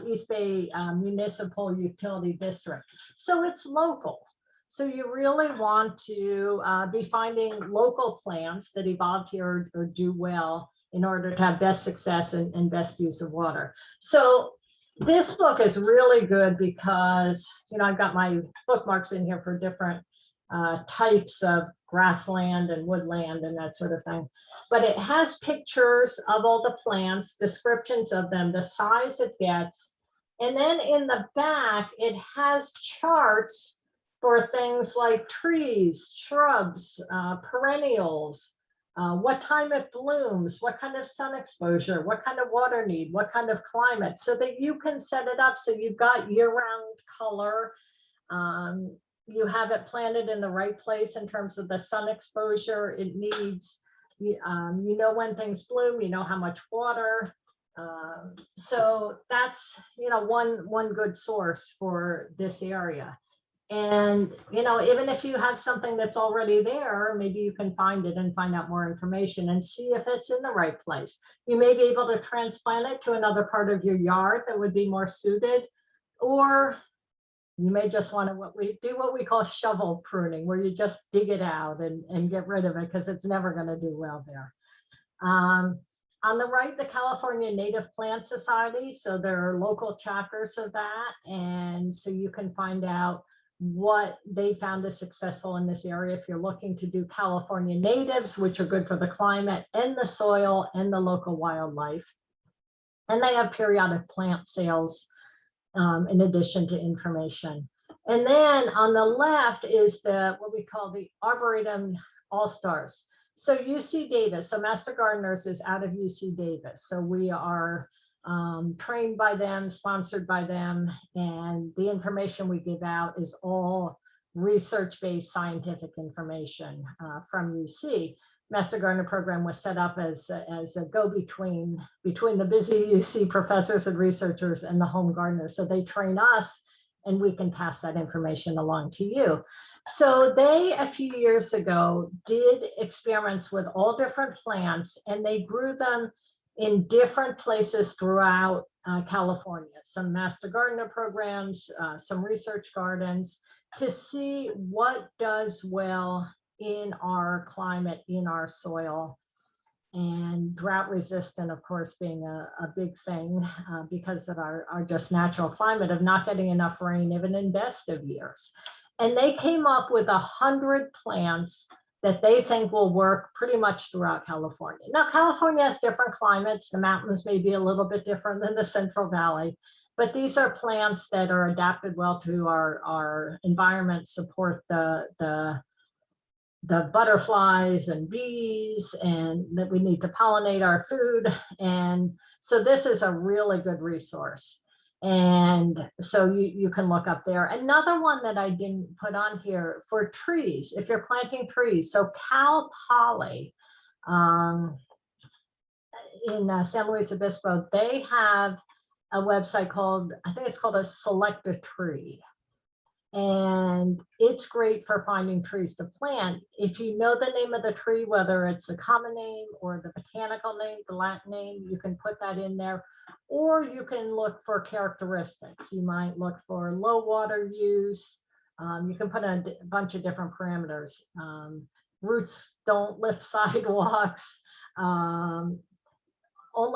East Bay Municipal Utility District. So it's local. So you really want to be finding local plants that evolved here or do well in order to have best success and best use of water. So this book is really good because, I've got my bookmarks in here for different types of grassland and woodland and that sort of thing. But it has pictures of all the plants, descriptions of them, the size it gets. And then in the back, it has charts for things like trees, shrubs, perennials, what time it blooms, what kind of sun exposure, what kind of water need, what kind of climate, so that you can set it up so you've got year-round color. You have it planted in the right place in terms of the sun exposure it needs. You know when things bloom, you know how much water. So that's, you know, one good source for this area. And, you know, even if you have something that's already there, maybe you can find it and find out more information and see if it's in the right place. You may be able to transplant it to another part of your yard that would be more suited, or you may just want to what we call shovel pruning, where you just dig it out and get rid of it because it's never going to do well there. On the right, the California Native Plant Society. So there are local chapters of that. And so you can find out what they found is successful in this area if you're looking to do California natives, which are good for the climate and the soil and the local wildlife. And they have periodic plant sales in addition to information. And then on the left is what we call the Arboretum All-Stars. So UC Davis, so Master Gardeners is out of UC Davis. So we are trained by them, sponsored by them, and the information we give out is all research-based scientific information from UC. Master Gardener program was set up as a go-between between the busy UC professors and researchers and the home gardeners. So they train us and we can pass that information along to you. So they, a few years ago, did experiments with all different plants, and they grew them in different places throughout California. Some Master Gardener programs, some research gardens, to see what does well in our climate, in our soil. And drought resistant, of course, being a big thing because of our just natural climate of not getting enough rain, even in best of years. And they came up with 100 plants that they think will work pretty much throughout California. Now, California has different climates. The mountains may be a little bit different than the Central Valley, but these are plants that are adapted well to our environment, support the butterflies and bees, and that we need to pollinate our food. And so this is a really good resource. And so you can look up there. Another one that I didn't put on here for trees, if you're planting trees. So Cal Poly in San Luis Obispo, they have a website called, I think it's called a Select a Tree. And it's great for finding trees to plant. If you know the name of the tree, whether it's a common name or the botanical name, the Latin name, you can put that in there. Or you can look for characteristics. You might look for low water use. You can put in a bunch of different parameters. Roots don't lift sidewalks. Only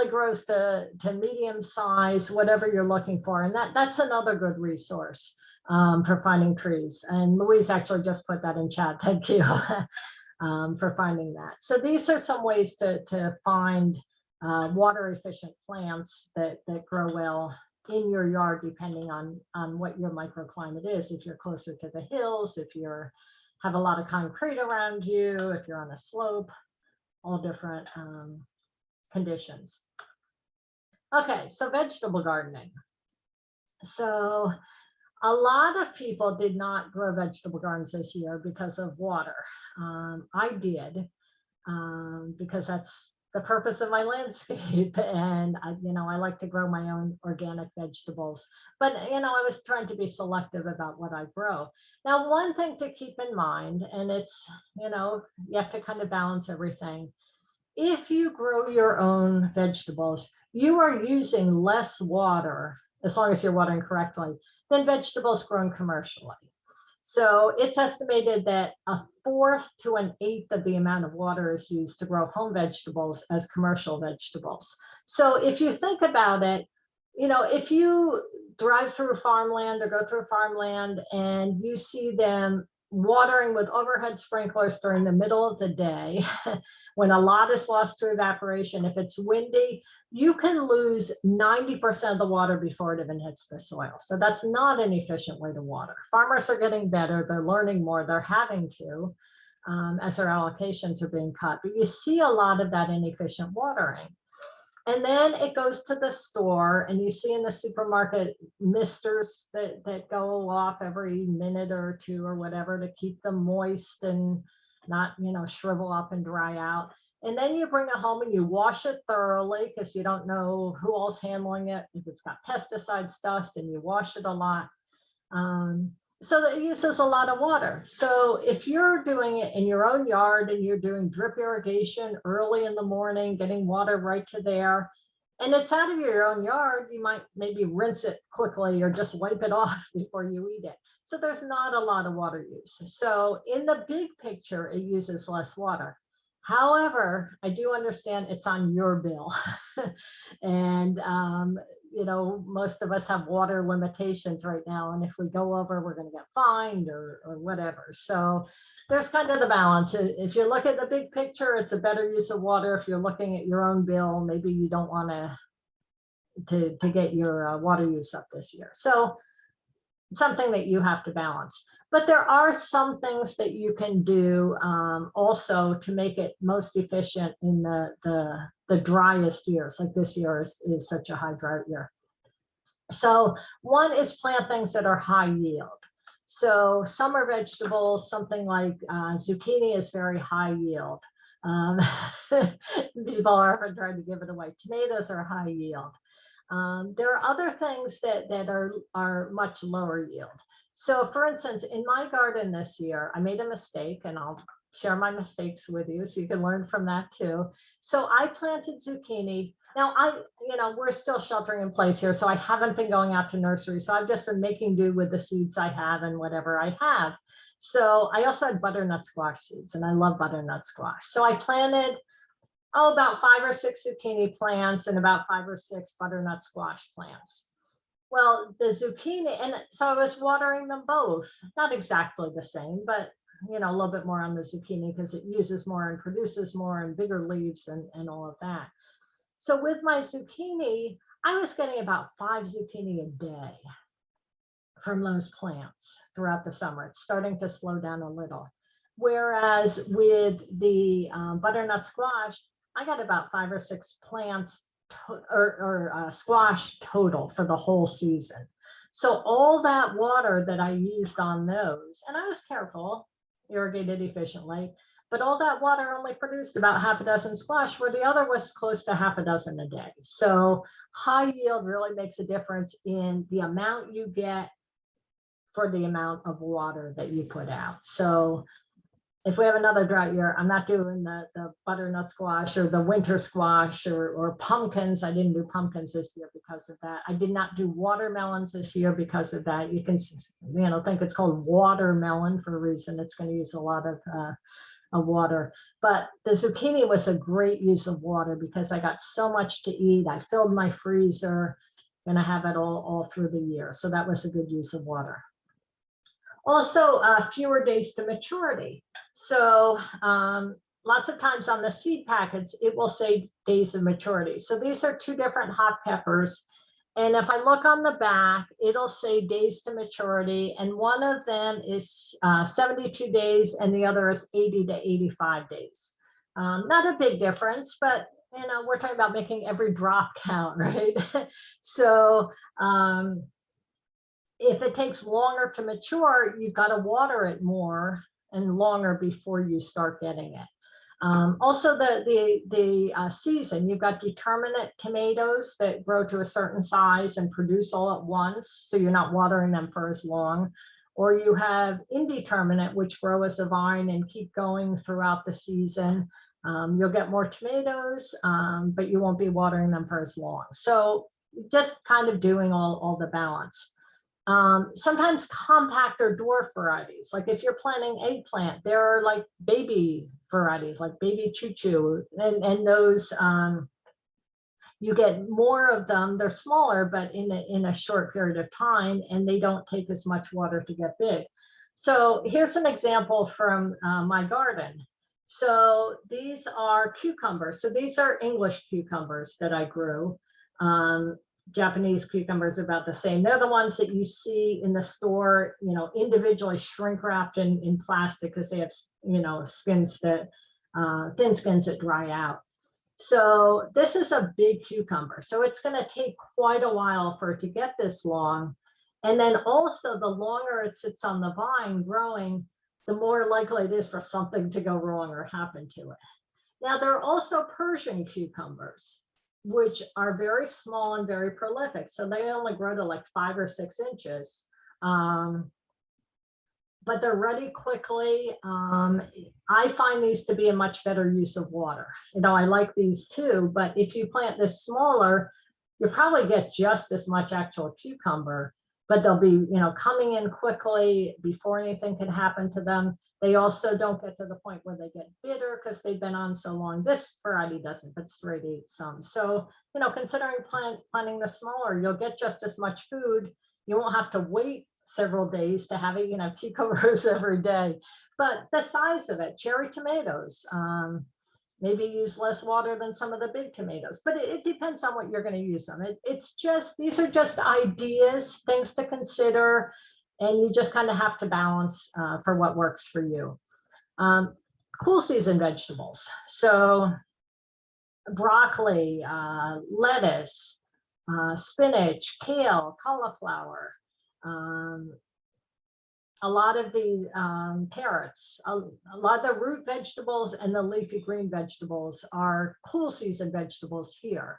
grows to medium size, whatever you're looking for. And that's another good resource for finding trees. And Louise actually just put that in chat. Thank you for finding that. So these are some ways to find water efficient plants that grow well in your yard, depending on what your microclimate is. If you're closer to the hills, if you have a lot of concrete around you, if you're on a slope, all different conditions. Okay, so vegetable gardening. So a lot of people did not grow vegetable gardens this year because of water. I did because that's the purpose of my landscape, and I like to grow my own organic vegetables. But I was trying to be selective about what I grow. Now, one thing to keep in mind, and it's you have to kind of balance everything. If you grow your own vegetables, you are using less water, as long as you're watering correctly, than vegetables grown commercially. So it's estimated that 1/4 to 1/8 of the amount of water is used to grow home vegetables as commercial vegetables. So if you think about it, if you drive through farmland or go through farmland and you see them watering with overhead sprinklers during the middle of the day, when a lot is lost through evaporation, if it's windy, you can lose 90% of the water before it even hits the soil. So that's not an efficient way to water. Farmers are getting better, they're learning more, they're having to. as their allocations are being cut. But you see a lot of that inefficient watering. And then it goes to the store, and you see in the supermarket misters that go off every minute or two or whatever to keep them moist and not, shrivel up and dry out. And then you bring it home and you wash it thoroughly because you don't know who all's handling it. If it's got pesticides, dust, and you wash it a lot. So that it uses a lot of water. So if you're doing it in your own yard and you're doing drip irrigation early in the morning, getting water right to there, and it's out of your own yard, you might maybe rinse it quickly or just wipe it off before you eat it. So there's not a lot of water use. So in the big picture, it uses less water. However, I do understand it's on your bill. And most of us have water limitations right now. And if we go over, we're going to get fined or whatever. So there's kind of the balance. If you look at the big picture, it's a better use of water. If you're looking at your own bill, maybe you don't want to get your water use up this year. So something that you have to balance. But there are some things that you can do also to make it most efficient in the driest years, like this year is such a high drought year. So one is plant things that are high yield. So summer vegetables, something like zucchini is very high yield. People are often trying to give it away. Tomatoes are high yield. There are other things that are much lower yield. So for instance, in my garden this year, I made a mistake, and I'll share my mistakes with you so you can learn from that too. So I planted zucchini. Now we're still sheltering in place here, so I haven't been going out to nurseries. So I've just been making do with the seeds I have and whatever I have. So I also had butternut squash seeds, and I love butternut squash. So I planted about 5 or 6 zucchini plants and about 5 or 6 butternut squash plants. Well, the zucchini, and so I was watering them both, not exactly the same, but a little bit more on the zucchini because it uses more and produces more and bigger leaves and all of that. So with my zucchini, I was getting about 5 zucchini a day from those plants throughout the summer. It's starting to slow down a little. Whereas with the butternut squash, I got about 5 or 6 plants squash total for the whole season. So all that water that I used on those, and I was careful, irrigated efficiently, but all that water only produced about half a dozen squash, where the other was close to half a dozen a day. So high yield really makes a difference in the amount you get for the amount of water that you put out. So if we have another drought year, I'm not doing the butternut squash or the winter squash or pumpkins. I didn't do pumpkins this year because of that. I did not do watermelons this year because of that. You can, think it's called watermelon for a reason. It's going to use a lot of water. But the zucchini was a great use of water because I got so much to eat. I filled my freezer, and I have it all through the year. So that was a good use of water. Also, fewer days to maturity. So lots of times on the seed packets, it will say days of maturity. So these are 2 different hot peppers. And if I look on the back, it'll say days to maturity. And one of them is 72 days and the other is 80 to 85 days. Not a big difference, but we're talking about making every drop count, right? So if it takes longer to mature, you've got to water it more and longer before you start getting it. Also, the season, you've got determinate tomatoes that grow to a certain size and produce all at once, so you're not watering them for as long. Or you have indeterminate, which grow as a vine and keep going throughout the season. You'll get more tomatoes, but you won't be watering them for as long. So just kind of doing all the balance. Sometimes compact or dwarf varieties, like if you're planting eggplant, there are like baby varieties like baby choo-choo, and those you get more of them. They're smaller, but in a short period of time, and they don't take as much water to get big. So here's an example from my garden. So these are cucumbers. So these are English cucumbers that I grew. Japanese cucumbers are about the same. They're the ones that you see in the store, you know, individually shrink wrapped in plastic because they have, you know, skins that, thin skins that dry out. So this is a big cucumber. So it's going to take quite a while for it to get this long. And then also the longer it sits on the vine growing, the more likely it is for something to go wrong or happen to it. Now, there are also Persian cucumbers, which are very small and very prolific. So they only grow to like 5 or 6 inches. But they're ready quickly. I find these to be a much better use of water. You know, I like these too, but if you plant this smaller, you'll probably get just as much actual cucumber, but they'll be, you know, coming in quickly before anything can happen to them. They also don't get to the point where they get bitter because they've been on so long. This variety doesn't, but straight eats some. So, you know, considering planting the smaller, you'll get just as much food. You won't have to wait several days to have it, you know, cucumbers every day. But the size of it, cherry tomatoes, maybe use less water than some of the big tomatoes, but it depends on what you're going to use them. It's just, these are just ideas, things to consider, and you just kind of have to balance for what works for you. Cool season vegetables. So broccoli, lettuce, spinach, kale, cauliflower, a lot of the carrots, a lot of the root vegetables and the leafy green vegetables are cool season vegetables here.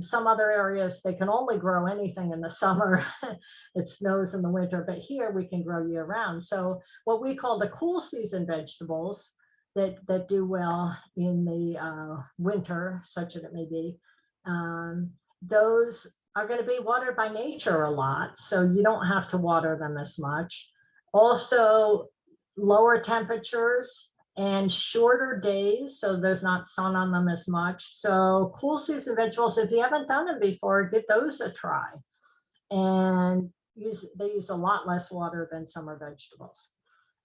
Some other areas, they can only grow anything in the summer. It snows in the winter, but here we can grow year round. So what we call the cool season vegetables that do well in the winter, such that it may be, those are going to be watered by nature a lot, so you don't have to water them as much. Also, lower temperatures and shorter days, so there's not sun on them as much. So cool season vegetables, if you haven't done them before, give those a try. And they use a lot less water than summer vegetables.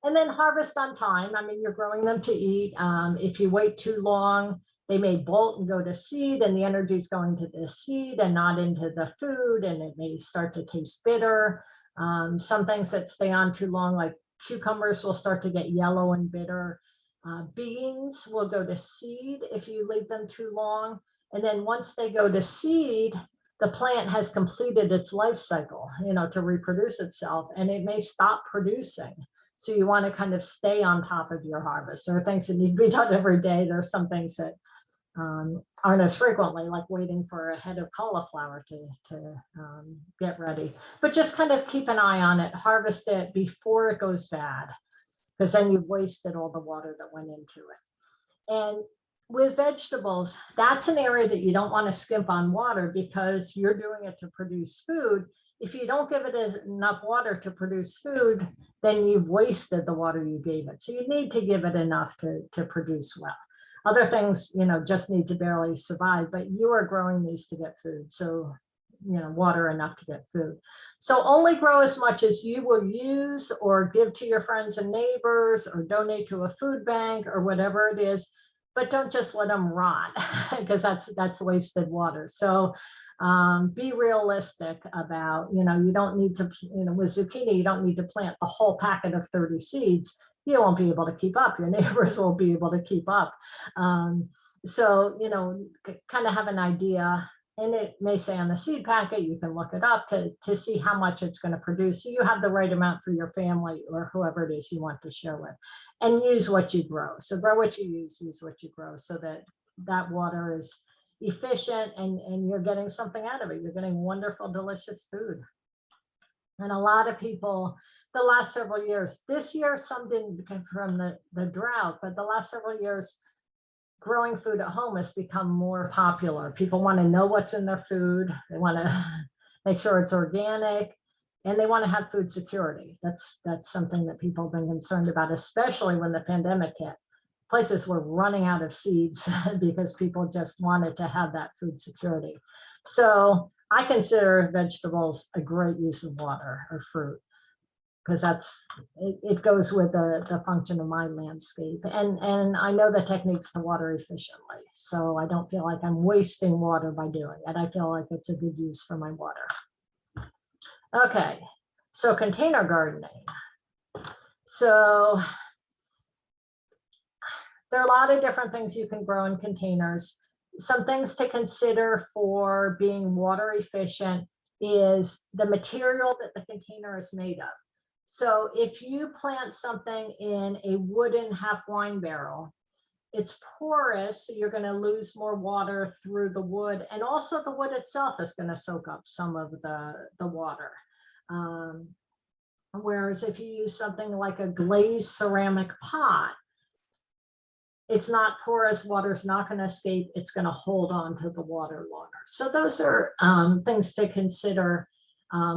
And then harvest on time. I mean, you're growing them to eat. If you wait too long, they may bolt and go to seed, and the energy is going to the seed and not into the food, and it may start to taste bitter. Some things that stay on too long, like cucumbers, will start to get yellow and bitter. Beans will go to seed if you leave them too long. And then once they go to seed, the plant has completed its life cycle, you know, to reproduce itself, and it may stop producing. So you want to kind of stay on top of your harvest. There are things that need to be done every day. There are some things that aren't as frequently, like waiting for a head of cauliflower to get ready. But just kind of keep an eye on it, harvest it before it goes bad, because then you've wasted all the water that went into it. And with vegetables, that's an area that you don't want to skimp on water because you're doing it to produce food. If you don't give it enough water to produce food, then you've wasted the water you gave it. So you need to give it enough to produce well. Other things, you know, just need to barely survive, but you are growing these to get food. So, you know, water enough to get food. So only grow as much as you will use or give to your friends and neighbors or donate to a food bank or whatever it is, but don't just let them rot because that's wasted water. So be realistic about, you know, you don't need to, you know, with zucchini, you don't need to plant a whole packet of 30 seeds. You won't be able to keep up. Your neighbors won't be able to keep up. So, you know, kind of have an idea, and it may say on the seed packet, you can look it up to see how much it's going to produce. So you have the right amount for your family or whoever it is you want to share with, and use what you grow. So grow what you use what you grow, so that water is efficient and you're getting something out of it. You're getting wonderful, delicious food. And a lot of people, the last several years, this year, some didn't come from the drought, but the last several years, growing food at home has become more popular. People want to know what's in their food. They want to make sure it's organic, and they want to have food security. That's something that people have been concerned about, especially when the pandemic hit. Places were running out of seeds because people just wanted to have that food security. So I consider vegetables a great use of water or fruit. because it goes with the function of my landscape. And I know the techniques to water efficiently, so I don't feel like I'm wasting water by doing it. I feel like it's a good use for my water. Okay, so container gardening. So there are a lot of different things you can grow in containers. Some things to consider for being water efficient is the material that the container is made of. So if you plant something in a wooden half wine barrel, it's porous, so you're going to lose more water through the wood, and also the wood itself is going to soak up some of the water. Whereas if you use something like a glazed ceramic pot, it's not porous, water's not going to escape, it's going to hold on to the water longer. So those are things to consider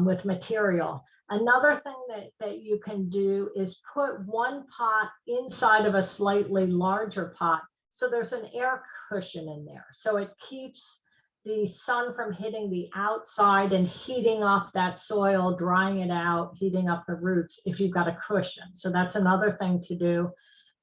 with material. Another thing that you can do is put one pot inside of a slightly larger pot, so there's an air cushion in there. So it keeps the sun from hitting the outside and heating up that soil, drying it out, heating up the roots if you've got a cushion. So that's another thing to do.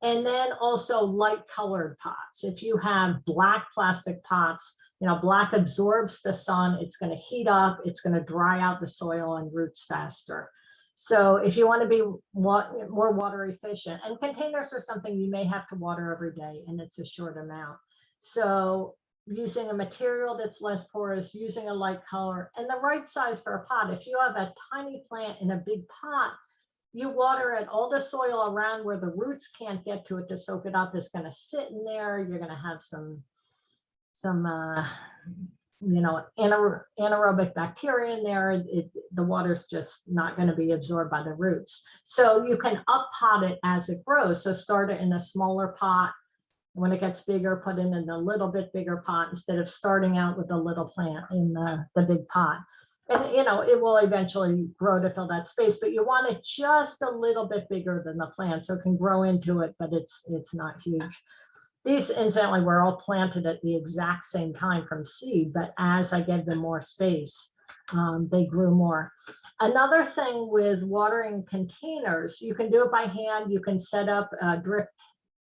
And then also light colored pots. If you have black plastic pots, you know, black absorbs the sun, it's going to heat up, it's going to dry out the soil and roots faster. So if you want to be more water efficient, and containers are something you may have to water every day and it's a short amount. So using a material that's less porous, using a light color, and the right size for a pot. If you have a tiny plant in a big pot, you water it, all the soil around where the roots can't get to it to soak it up is going to sit in there. You're going to have some you know, anaerobic bacteria in there. The water's just not going to be absorbed by the roots. So you can up pot it as it grows. So start it in a smaller pot. When it gets bigger, put it in a little bit bigger pot instead of starting out with a little plant in the big pot. And, you know, it will eventually grow to fill that space, but you want it just a little bit bigger than the plant so it can grow into it, but it's not huge. These, incidentally, were all planted at the exact same time from seed, but as I gave them more space, they grew more. Another thing with watering containers, you can do it by hand. You can set up drip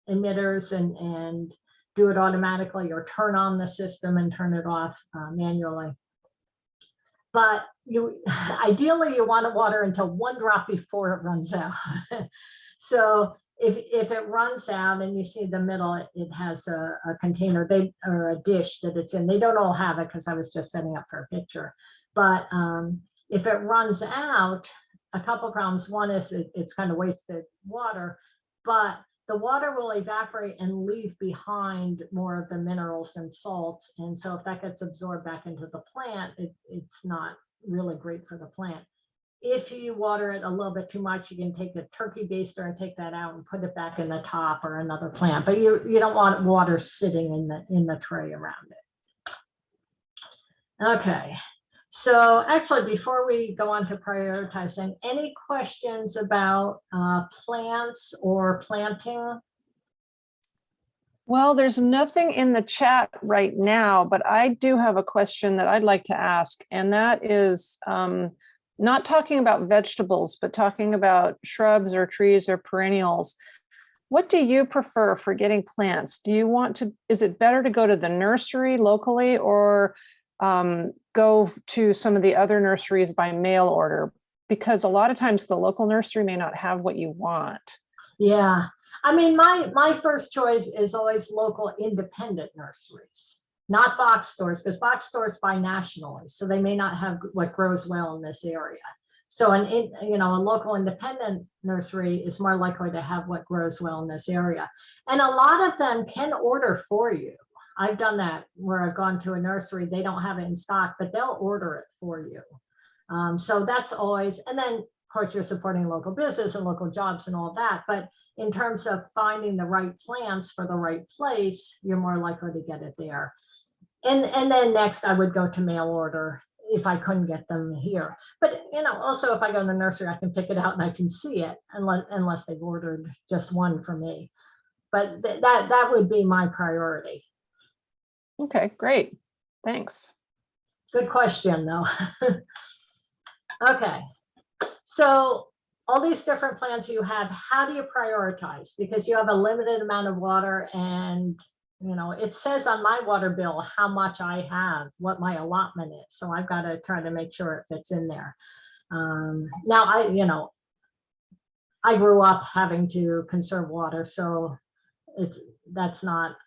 emitters and do it automatically, or turn on the system and turn it off manually. But ideally you want to water until one drop before it runs out. So if it runs out and you see the middle, it has a container or a dish that it's in. They don't all have it because I was just setting up for a picture. But if it runs out, a couple problems. One is it's kind of wasted water, but the water will evaporate and leave behind more of the minerals and salts. And so if that gets absorbed back into the plant, it's not really great for the plant. If you water it a little bit too much, you can take the turkey baster and take that out and put it back in the top or another plant. But you don't want water sitting in the tray around it. Okay. So actually, before we go on to prioritizing, any questions about plants or planting? Well, there's nothing in the chat right now, but I do have a question that I'd like to ask, and that is not talking about vegetables, but talking about shrubs or trees or perennials. What do you prefer for getting plants? Do you want to, is it better to go to the nursery locally, or go to some of the other nurseries by mail order? Because a lot of times the local nursery may not have what you want. Yeah, I mean, my first choice is always local independent nurseries, not box stores, because box stores buy nationally, so they may not have what grows well in this area. So a local independent nursery is more likely to have what grows well in this area. And a lot of them can order for you. I've done that where I've gone to a nursery, they don't have it in stock, but they'll order it for you. So that's always, and then of course you're supporting local business and local jobs and all that. But in terms of finding the right plants for the right place, you're more likely to get it there. And then next I would go to mail order if I couldn't get them here. But also if I go to the nursery, I can pick it out and I can see it unless they've ordered just one for me. But that would be my priority. Okay, great. Thanks. Good question, though. Okay, so all these different plants you have, how do you prioritize? Because you have a limited amount of water, and you know, it says on my water bill how much I have, what my allotment is. So I've got to try to make sure it fits in there. Now I grew up having to conserve water, so that's not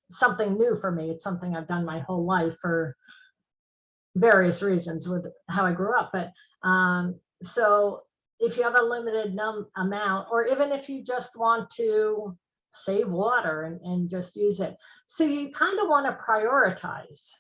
something new for me. It's something I've done my whole life for various reasons with how I grew up. But so if you have a limited amount, or even if you just want to save water and just use it, so you kind of want to prioritize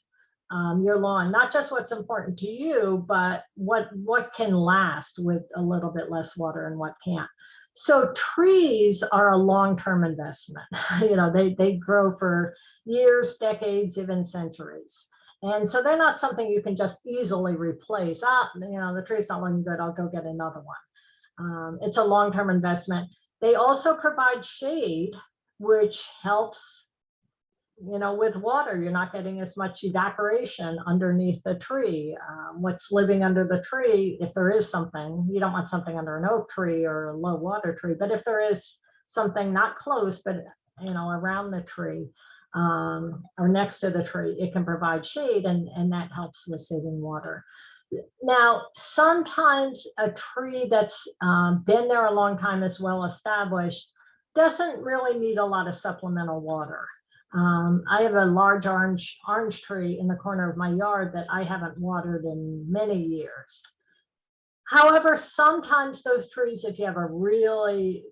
your lawn, not just what's important to you, but what can last with a little bit less water and what can't. So trees are a long-term investment. You know, they grow for years, decades, even centuries. And so they're not something you can just easily replace. You know, the tree's not looking good, I'll go get another one. It's a long-term investment. They also provide shade, which helps, you know, with water. You're not getting as much evaporation underneath the tree. What's living under the tree, if there is something, you don't want something under an oak tree or a low water tree, but if there is something not close, but you know, around the tree, or next to the tree, it can provide shade, and that helps with saving water. Now, sometimes a tree that's been there a long time, is well established, doesn't really need a lot of supplemental water. I have a large orange tree in the corner of my yard that I haven't watered in many years. However, sometimes those trees, if you have a really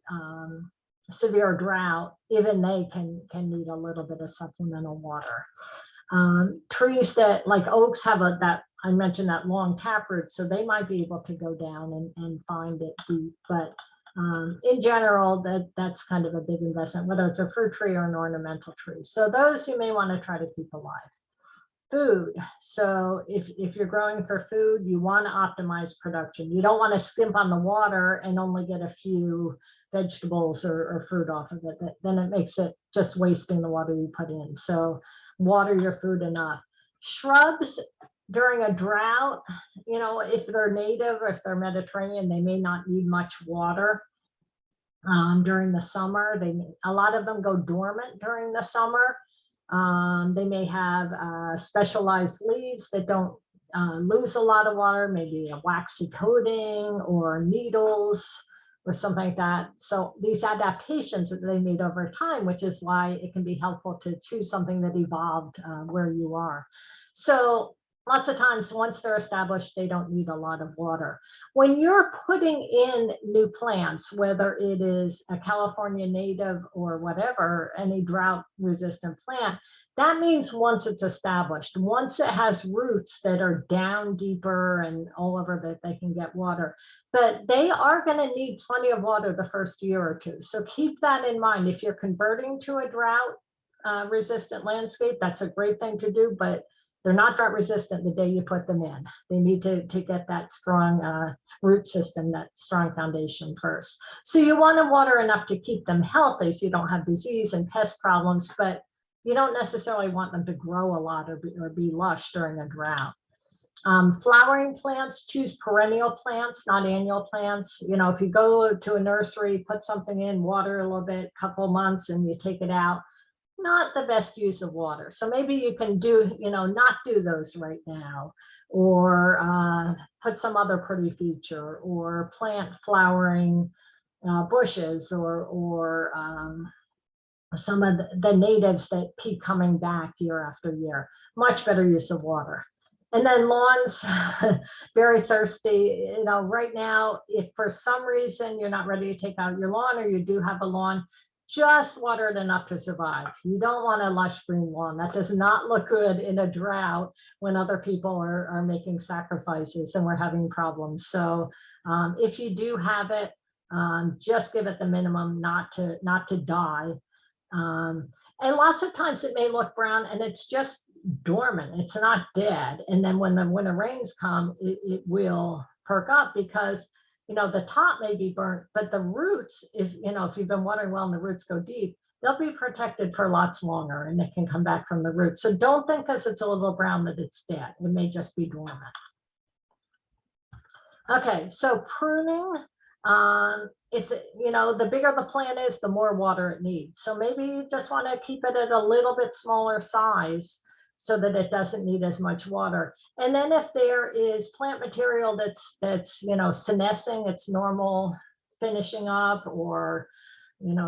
severe drought, even they can need a little bit of supplemental water. Trees that, like oaks, have that I mentioned, that long taproot, so they might be able to go down and find it deep. But in general, that's kind of a big investment, whether it's a fruit tree or an ornamental tree. So those you may want to try to keep alive. Food. So if you're growing for food, you want to optimize production. You don't want to skimp on the water and only get a few vegetables or fruit off of it. Then it makes it just wasting the water you put in. So water your food enough. Shrubs during a drought, you know, if they're native or if they're Mediterranean, they may not need much water during the summer. A lot of them go dormant during the summer. They may have specialized leaves that don't lose a lot of water, maybe a waxy coating or needles or something like that. So these adaptations that they made over time, which is why it can be helpful to choose something that evolved where you are. So lots of times, once they're established, they don't need a lot of water. When you're putting in new plants, whether it is a California native or whatever, any drought-resistant plant, that means once it's established, once it has roots that are down deeper and all over that they can get water, but they are going to need plenty of water the first year or two. So keep that in mind. If you're converting to a drought-resistant landscape, that's a great thing to do, but they're not drought resistant the day you put them in. They need to get that strong root system, that strong foundation first. So you want to water enough to keep them healthy so you don't have disease and pest problems, but you don't necessarily want them to grow a lot or be lush during a drought. Flowering plants, choose perennial plants, not annual plants. You know, if you go to a nursery, put something in, water a little bit, couple months, and you take it out, not the best use of water. So maybe you can do, you know, not do those right now, or put some other pretty feature, or plant flowering bushes, or some of the natives that keep coming back year after year. Much better use of water. And then lawns, very thirsty. You know, right now, if for some reason you're not ready to take out your lawn, or you do have a lawn, just water it enough to survive. You don't want a lush green lawn. That does not look good in a drought when other people are making sacrifices and we're having problems. So if you do have it, just give it the minimum, not to die. And lots of times it may look brown and it's just dormant. It's not dead. And then when the winter rains come, it will perk up, because you know, the top may be burnt, but the roots, if you've been watering well and the roots go deep, they'll be protected for lots longer and it can come back from the roots. So don't think because it's a little brown that it's dead. It may just be dormant. Okay, so pruning. If the bigger the plant is, the more water it needs. So maybe you just want to keep it at a little bit smaller size so that it doesn't need as much water. And then if there is plant material that's senescing, it's normal finishing up, or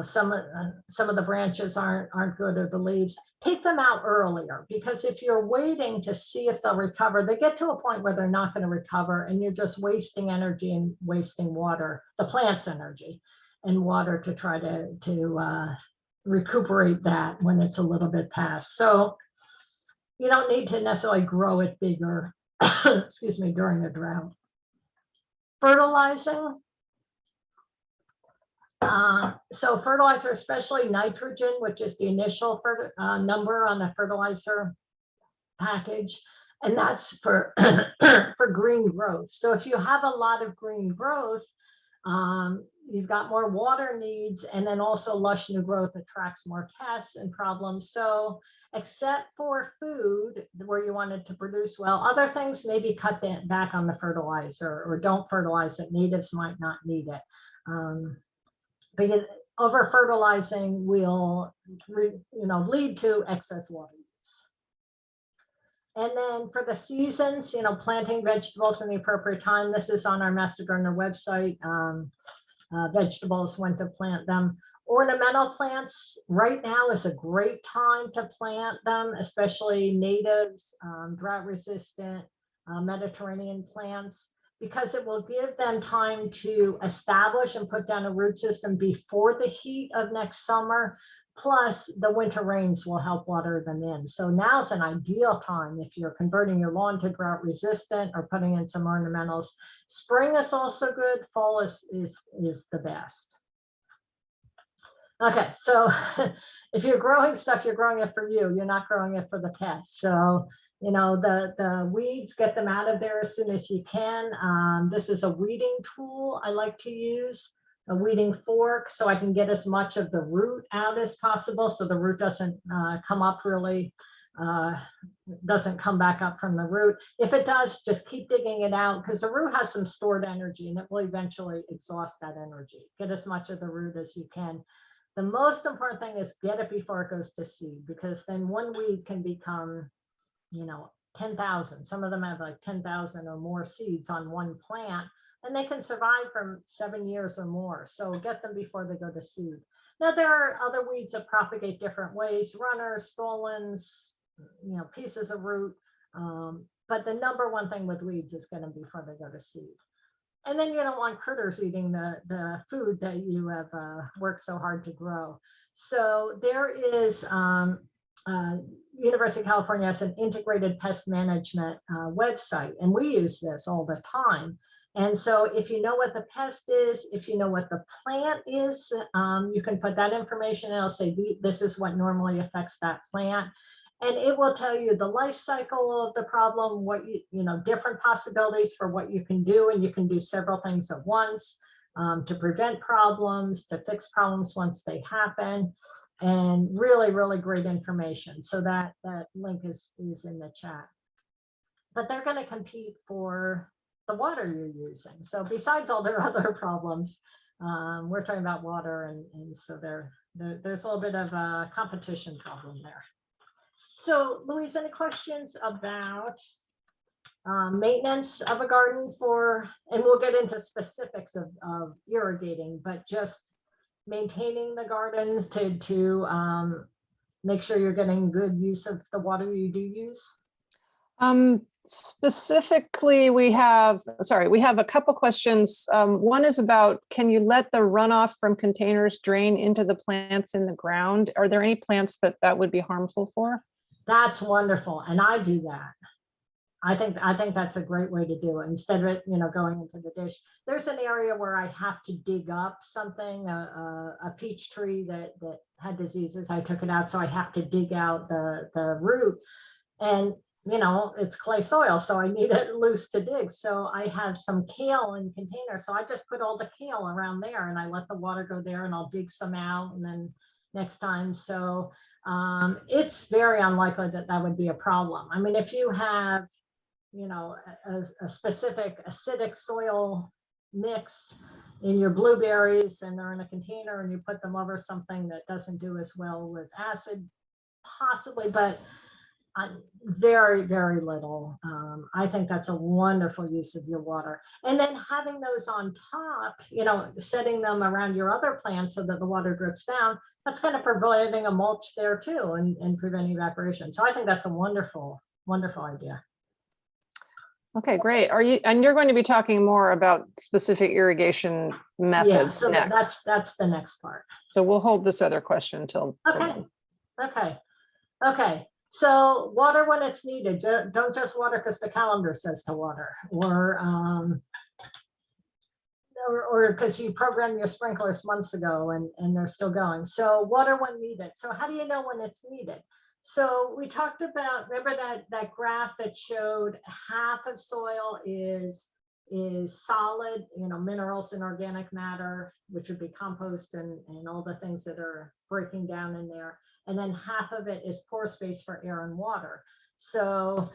some of the branches aren't good, or the leaves, take them out earlier, because if you're waiting to see if they'll recover, they get to a point where they're not going to recover, and you're just wasting energy and wasting water, the plant's energy and water, to try to recuperate that when it's a little bit past. So you don't need to necessarily grow it bigger, excuse me, during a drought. Fertilizing. So fertilizer, especially nitrogen, which is the initial number on the fertilizer package, and that's for for green growth. So if you have a lot of green growth, you've got more water needs, and then also lush new growth attracts more pests and problems. So except for food, where you want it to produce well, other things, maybe cut back on the fertilizer, or don't fertilize it. Natives might not need it. Because over fertilizing will lead to excess water use. And then for the seasons, planting vegetables in the appropriate time. This is on our Master Gardener website. Vegetables, when to plant them. Ornamental plants, right now is a great time to plant them, especially natives, drought resistant, Mediterranean plants, because it will give them time to establish and put down a root system before the heat of next summer. Plus, the winter rains will help water them in. So now's an ideal time if you're converting your lawn to drought resistant or putting in some ornamentals. Spring is also good. Fall is the best. Okay, so if you're growing stuff, you're growing it for you. You're not growing it for the pests. So the weeds, get them out of there as soon as you can. This is a weeding tool I like to use, a weeding fork, so I can get as much of the root out as possible, so the root doesn't come up really, doesn't come back up from the root. If it does, just keep digging it out, because the root has some stored energy, and it will eventually exhaust that energy. Get as much of the root as you can. The most important thing is get it before it goes to seed, because then one weed can become 10,000. Some of them have like 10,000 or more seeds on one plant, and they can survive for 7 years or more. So get them before they go to seed. Now, there are other weeds that propagate different ways, runners, stolons, pieces of root. But the number one thing with weeds is get them before they go to seed. And then you don't want critters eating the food that you have worked so hard to grow. So there is University of California has an integrated pest management website, and we use this all the time. And so if you know what the pest is, if you know what the plant is, you can put that information and it'll say, this is what normally affects that plant. And it will tell you the life cycle of the problem, what different possibilities for what you can do. And you can do several things at once to prevent problems, to fix problems once they happen. And really, really great information. So that link is in the chat. But they're going to compete for the water you're using. So besides all their other problems, we're talking about water. And so there's a little bit of a competition problem there. So Louise, any questions about maintenance of a garden and we'll get into specifics of irrigating, but just maintaining the gardens to make sure you're getting good use of the water you do use? Specifically, we have a couple questions. One is about, can you let the runoff from containers drain into the plants in the ground? Are there any plants that would be harmful for? That's wonderful. And I do that. I think that's a great way to do it. Instead of it, going into the dish. There's an area where I have to dig up something, a peach tree that had diseases. I took it out, so I have to dig out the root, and it's clay soil, so I need it loose to dig. So I have some kale in containers, so I just put all the kale around there, and I let the water go there, and I'll dig some out, and then next time. So it's very unlikely that would be a problem. I mean, if you have a specific acidic soil mix, in your blueberries and they're in a container and you put them over something that doesn't do as well with acid, possibly, but very, very little. I think that's a wonderful use of your water. And then having those on top, you know, setting them around your other plants so that the water drips down, that's kind of providing a mulch there too, and preventing evaporation. So I think that's a wonderful, wonderful idea. Okay, great. And you're going to be talking more about specific irrigation methods Yeah, so next. that's the next part. So we'll hold this other question till Okay. Okay. So water when it's needed. Don't just water because the calendar says to water, or because you programmed your sprinklers months ago and they're still going. So water when needed. So how do you know when it's needed? So we talked about, remember that graph that showed half of soil is solid, you know, minerals and organic matter, which would be compost and all the things that are breaking down in there. And then half of it is pore space for air and water. So,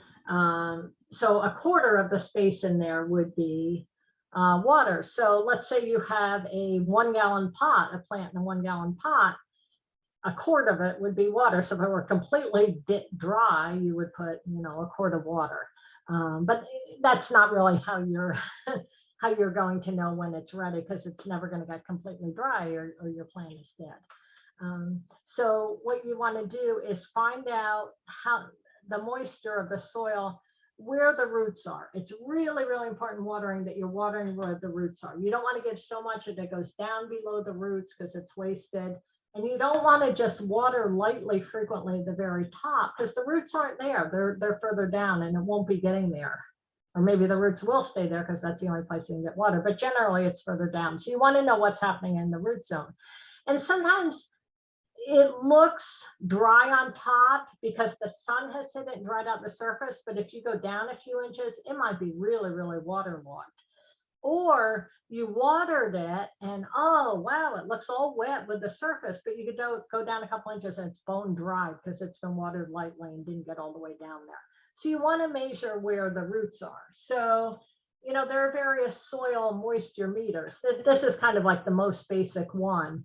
so a quarter of the space in there would be water. So let's say you have a 1 gallon pot, a plant in a 1 gallon pot, a quart of it would be water. So if it were completely dry, you would put, you know, a quart of water. But that's not really how you're how you're going to know when it's ready, because it's never going to get completely dry or your plant is dead. So what you want to do is find out how the moisture of the soil, where the roots are. It's really, really important watering that you're watering where the roots are. You don't want to give so much that it goes down below the roots because it's wasted. And you don't want to just water lightly frequently at the very top because the roots aren't there. They're further down and it won't be getting there. Or maybe the roots will stay there because that's the only place you can get water, but generally it's further down. So you want to know what's happening in the root zone. And sometimes it looks dry on top because the sun has hit it and dried out the surface. But if you go down a few inches, it might be really, really waterlogged. Or you watered it and, oh, wow, it looks all wet with the surface, but you could go down a couple inches and it's bone dry because it's been watered lightly and didn't get all the way down there. So you want to measure where the roots are. So, you know, there are various soil moisture meters. This is kind of like the most basic one.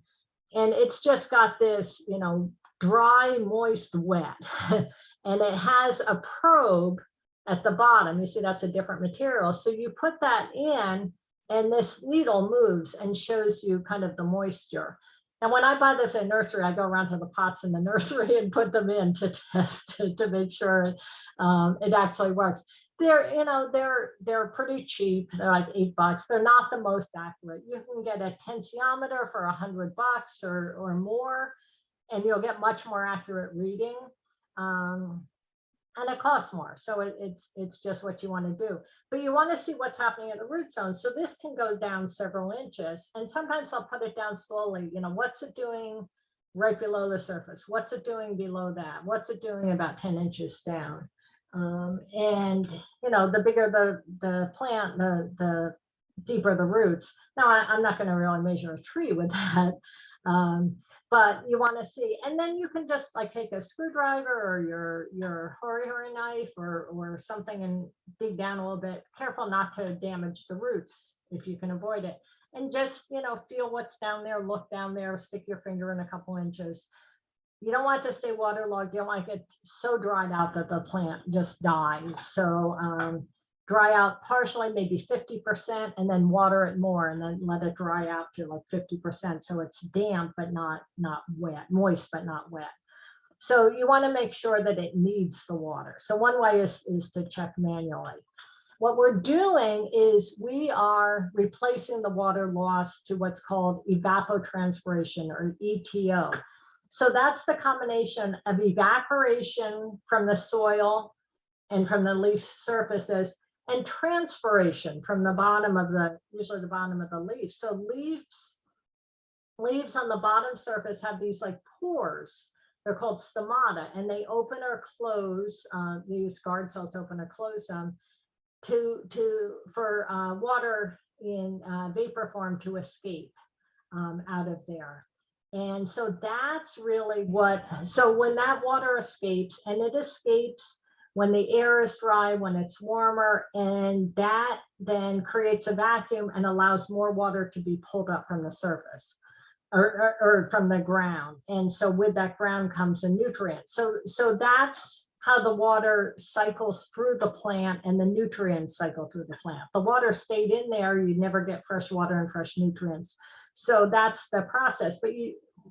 And it's just got this, you know, dry, moist, wet. And it has a probe at the bottom. You see, that's a different material. So you put that in and this needle moves and shows you kind of the moisture. And when I buy this at nursery, I go around to the pots in the nursery and put them in to test to make sure it actually works. They're, you know, they're pretty cheap. They're like $8. They're not the most accurate. You can get a tensiometer for $100 or more, and you'll get much more accurate reading. And it costs more. So it's just what you want to do. But you want to see what's happening in the root zone. So this can go down several inches. And sometimes I'll put it down slowly. You know, what's it doing right below the surface? What's it doing below that? What's it doing about 10 inches down? And, you know, the bigger the plant, the deeper the roots. Now, I'm not going to really measure a tree with that. But you want to see, and then you can just like take a screwdriver or your hori knife or something and dig down a little bit. Careful not to damage the roots if you can avoid it. And just, you know, feel what's down there, look down there, stick your finger in a couple inches. You don't want it to stay waterlogged. You don't want it to get so dried out that the plant just dies. So dry out partially, maybe 50%, and then water it more and then let it dry out to like 50%. So it's damp, but not wet, moist, but not wet. So you want to make sure that it needs the water. So one way is to check manually. What we're doing is we are replacing the water loss to what's called evapotranspiration or ETO. So that's the combination of evaporation from the soil and from the leaf surfaces and transpiration from the bottom of usually the bottom of the leaf. So leaves on the bottom surface have these like pores. They're called stomata, and they open or close. These guard cells open or close them for water in vapor form to escape out of there. And so that's really so when that water escapes, and it escapes when the air is dry, when it's warmer, and that then creates a vacuum and allows more water to be pulled up from the surface or from the ground. And so with that ground comes a nutrient. So that's how the water cycles through the plant and the nutrients cycle through the plant. The water stayed in there, you never get fresh water and fresh nutrients. So that's the process. But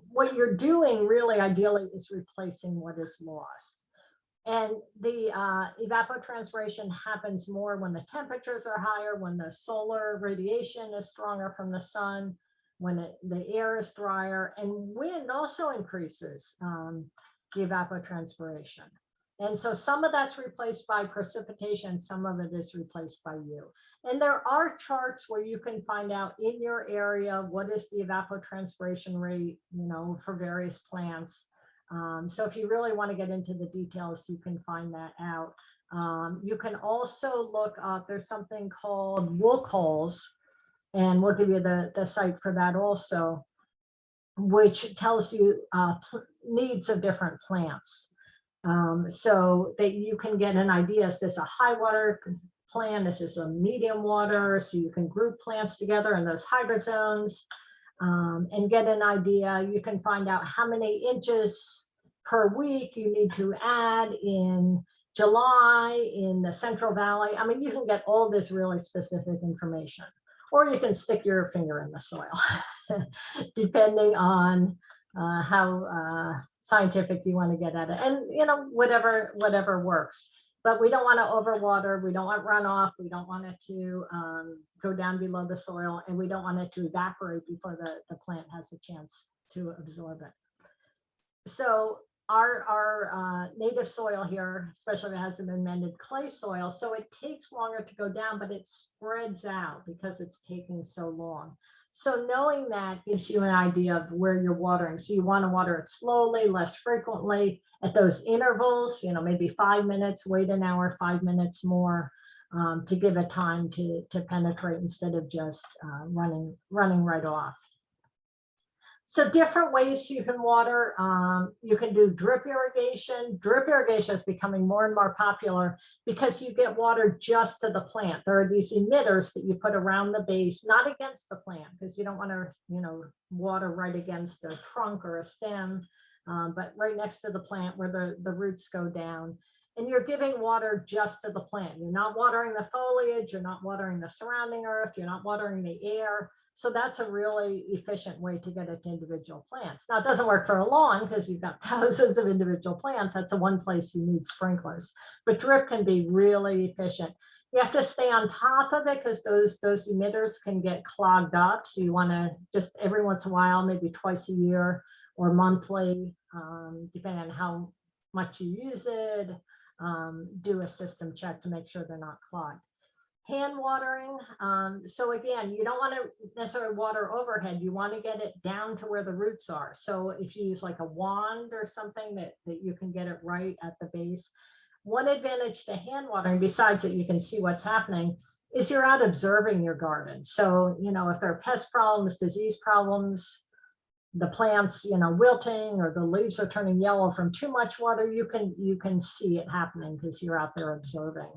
what you're doing really ideally is replacing what is lost. And the evapotranspiration happens more when the temperatures are higher, when the solar radiation is stronger from the sun, when the air is drier, and wind also increases the evapotranspiration. And so some of that's replaced by precipitation, some of it is replaced by you. And there are charts where you can find out in your area what is the evapotranspiration rate, for various plants. So if you really want to get into the details, you can find that out. You can also look up, there's something called wool coals, and we'll give you the site for that also, which tells you needs of different plants. So that you can get an idea, is this a high water plant? Is this a medium water? So you can group plants together in those hybrid zones and get an idea. You can find out how many inches per week you need to add in July in the Central Valley. I mean, you can get all this really specific information, or you can stick your finger in the soil, depending on how scientific you want to get at it, and whatever works. But we don't want to overwater, we don't want runoff, we don't want it to go down below the soil, and we don't want it to evaporate before the plant has a chance to absorb it. So our native soil here, especially if it has an amended clay soil, so it takes longer to go down, but it spreads out because it's taking so long. So knowing that gives you an idea of where you're watering. So you want to water it slowly, less frequently, at those intervals, maybe 5 minutes, wait an hour, 5 minutes more, to give it time to penetrate instead of just running right off. So different ways you can water. You can do drip irrigation. Drip irrigation is becoming more and more popular because you get water just to the plant. There are these emitters that you put around the base, not against the plant, because you don't want to, water right against a trunk or a stem, but right next to the plant where the roots go down. And you're giving water just to the plant. You're not watering the foliage, you're not watering the surrounding earth, you're not watering the air. So that's a really efficient way to get it to individual plants. Now, it doesn't work for a lawn because you've got thousands of individual plants. That's the one place you need sprinklers. But drip can be really efficient. You have to stay on top of it because those emitters can get clogged up. So you want to just every once in a while, maybe twice a year or monthly, depending on how much you use it, do a system check to make sure they're not clogged. Hand watering. So again, you don't want to necessarily water overhead. You want to get it down to where the roots are. So if you use like a wand or something that you can get it right at the base. One advantage to hand watering, besides that you can see what's happening, is you're out observing your garden. So, if there are pest problems, disease problems, the plants, wilting, or the leaves are turning yellow from too much water, you can see it happening because you're out there observing.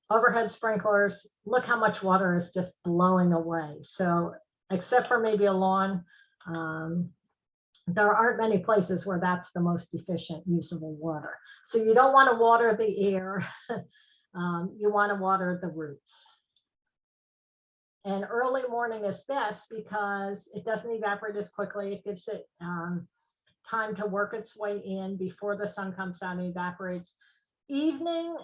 Overhead sprinklers, look how much water is just blowing away. So except for maybe a lawn, there aren't many places where that's the most efficient usable water. So you don't want to water the air, you want to water the roots. And early morning is best because it doesn't evaporate as quickly. It gives it time to work its way in before the sun comes out and evaporates. Evening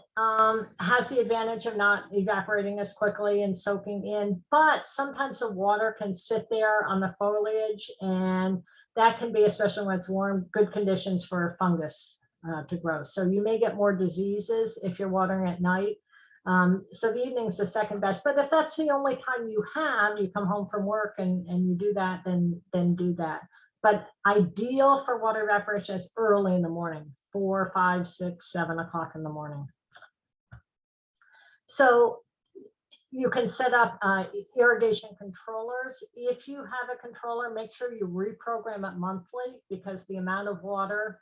has the advantage of not evaporating as quickly and soaking in, but sometimes the water can sit there on the foliage, and that can be, especially when it's warm, good conditions for fungus to grow. So you may get more diseases if you're watering at night. So the evening is the second best, but if that's the only time you have, you come home from work and you do that, then do that. But ideal for water evaporation is early in the morning, 4, 5, 6, 7 o'clock in the morning. So you can set up irrigation controllers. If you have a controller, make sure you reprogram it monthly because the amount of water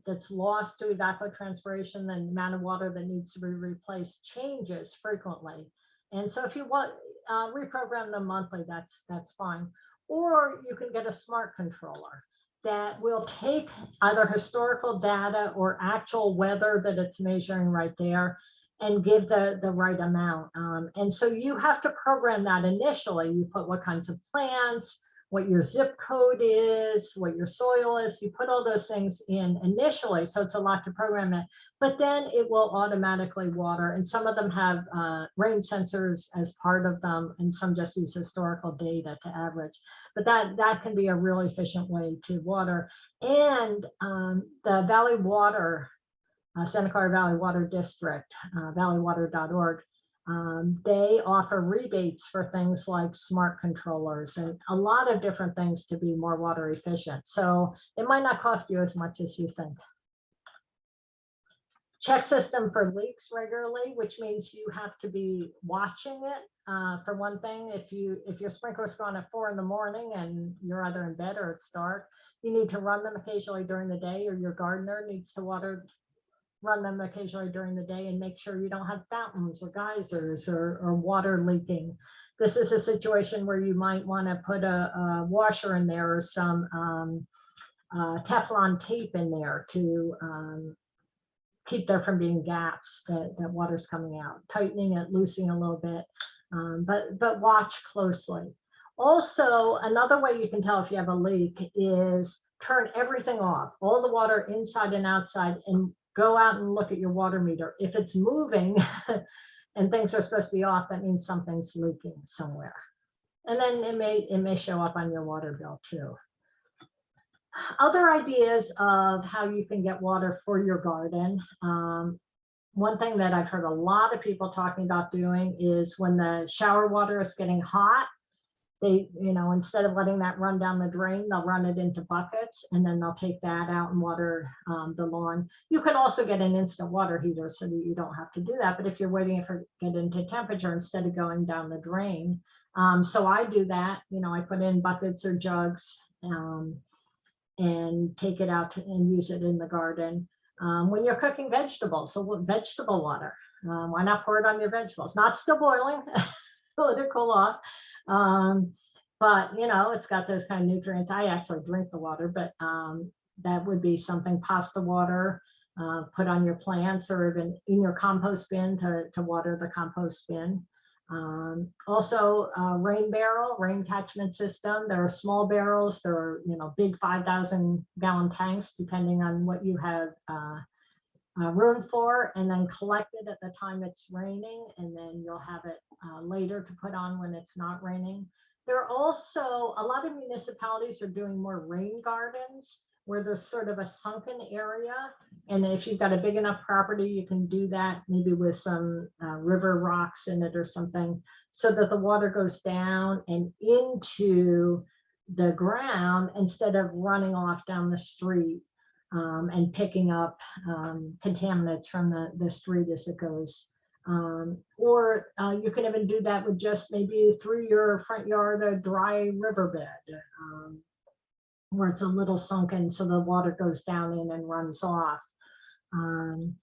that's lost to evapotranspiration, the amount of water that needs to be replaced changes frequently. And so if you want reprogram them monthly, that's fine. Or you can get a smart controller that will take either historical data or actual weather that it's measuring right there and give the right amount. And so you have to program that initially. You put what kinds of plants, what your zip code is, what your soil is. You put all those things in initially, so it's a lot to program it. But then it will automatically water, and some of them have rain sensors as part of them, and some just use historical data to average. But that can be a really efficient way to water. And the Valley Water, Santa Clara Valley Water District, valleywater.org, they offer rebates for things like smart controllers and a lot of different things to be more water efficient. So it might not cost you as much as you think. Check system for leaks regularly, which means you have to be watching it. For one thing, if your sprinklers go on at 4 in the morning and you're either in bed or it's dark, you need to run them occasionally during the day, or your gardener needs to run them occasionally during the day and make sure you don't have fountains or geysers or water leaking. This is a situation where you might want to put a washer in there or some Teflon tape in there to keep there from being gaps that water's coming out, tightening it, loosening a little bit, but watch closely. Also, another way you can tell if you have a leak is turn everything off, all the water inside and outside, and go out and look at your water meter. If it's moving and things are supposed to be off, that means something's leaking somewhere. And then it may show up on your water bill too. Other ideas of how you can get water for your garden. One thing that I've heard a lot of people talking about doing is when the shower water is getting hot, they, instead of letting that run down the drain, they'll run it into buckets, and then they'll take that out and water the lawn. You can also get an instant water heater so that you don't have to do that. But if you're waiting for it to get into temperature instead of going down the drain. So I do that, I put in buckets or jugs and take it out and use it in the garden. When you're cooking vegetables, so vegetable water, why not pour it on your vegetables? Not still boiling, let it cool off. But it's got those kind of nutrients. I actually drink the water, but that would be something, pasta water, put on your plants, or even in your compost bin to water the compost bin. Also rain barrel, rain catchment system. There are small barrels, there are big 5,000 gallon tanks, depending on what you have room for, and then collect it at the time it's raining, and then you'll have it later to put on when it's not raining. There are also a lot of municipalities are doing more rain gardens where there's sort of a sunken area, and if you've got a big enough property, you can do that maybe with some river rocks in it or something, so that the water goes down and into the ground instead of running off down the street and picking up contaminants from the street as it goes. Or you can even do that with just maybe through your front yard, a dry riverbed where it's a little sunken, so the water goes down in and runs off. And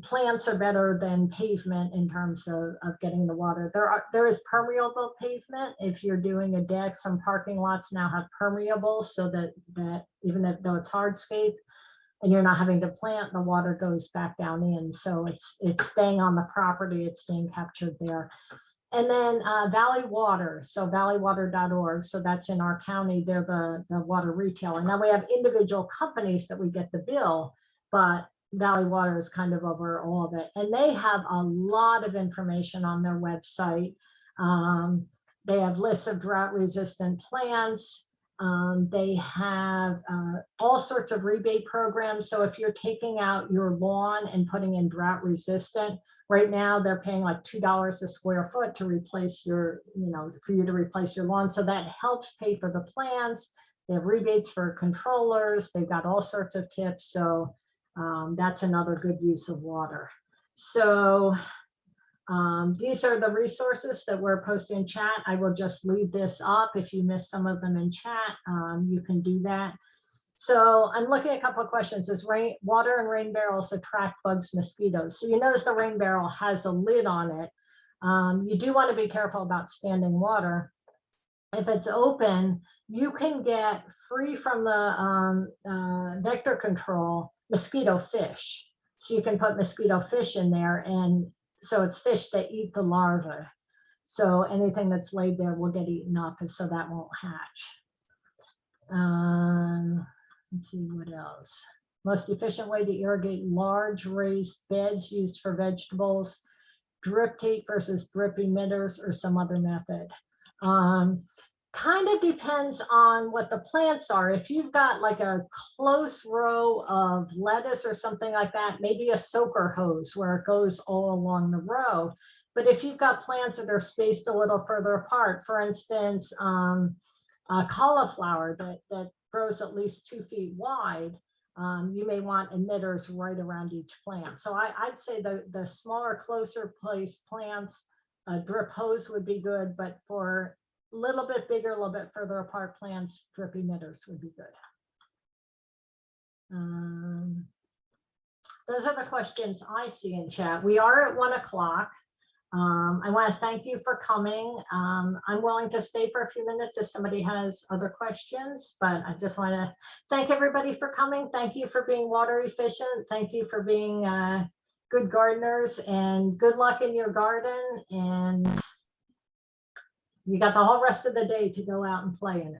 plants are better than pavement in terms of getting the water. There is permeable pavement. If you're doing a deck, some parking lots now have permeable, so that even though it's hardscape and you're not having to plant, the water goes back down in. So it's staying on the property, it's being captured there. And then Valley Water, so valleywater.org. So that's in our county. They're the water retailer. Now we have individual companies that we get the bill, but Valley Water is kind of over all of it. And they have a lot of information on their website. They have lists of drought resistant plants. They have all sorts of rebate programs. So if you're taking out your lawn and putting in drought resistant, right now they're paying like $2 a square foot to replace your, for you to replace your lawn. So that helps pay for the plants. They have rebates for controllers. They've got all sorts of tips. So that's another good use of water. So these are the resources that we're posting in chat. I will just leave this up. If you missed some of them in chat, you can do that. So I'm looking at a couple of questions. Does water and rain barrels attract bugs, mosquitoes? So you notice the rain barrel has a lid on it. You do want to be careful about standing water. If it's open, you can get free from the vector control mosquito fish. So you can put mosquito fish in there, and so it's fish that eat the larvae. So anything that's laid there will get eaten up, and so that won't hatch. Let's see what else. Most efficient way to irrigate large raised beds used for vegetables, drip tape versus drip emitters, or some other method. Kind of depends on what the plants are. If you've got like a close row of lettuce or something like that, maybe a soaker hose where it goes all along the row. But if you've got plants that are spaced a little further apart, for instance, cauliflower that grows at least 2 feet wide, you may want emitters right around each plant. So I'd say the smaller, closer placed plants, a drip hose would be good, but for a little bit bigger, a little bit further apart plants, drip emitters would be good. Those are the questions I see in chat. We are at 1 o'clock. I want to thank you for coming. I'm willing to stay for a few minutes if somebody has other questions, but I just want to thank everybody for coming. Thank you for being water efficient. Thank you for being good gardeners, and good luck in your garden. And you got the whole rest of the day to go out and play in it.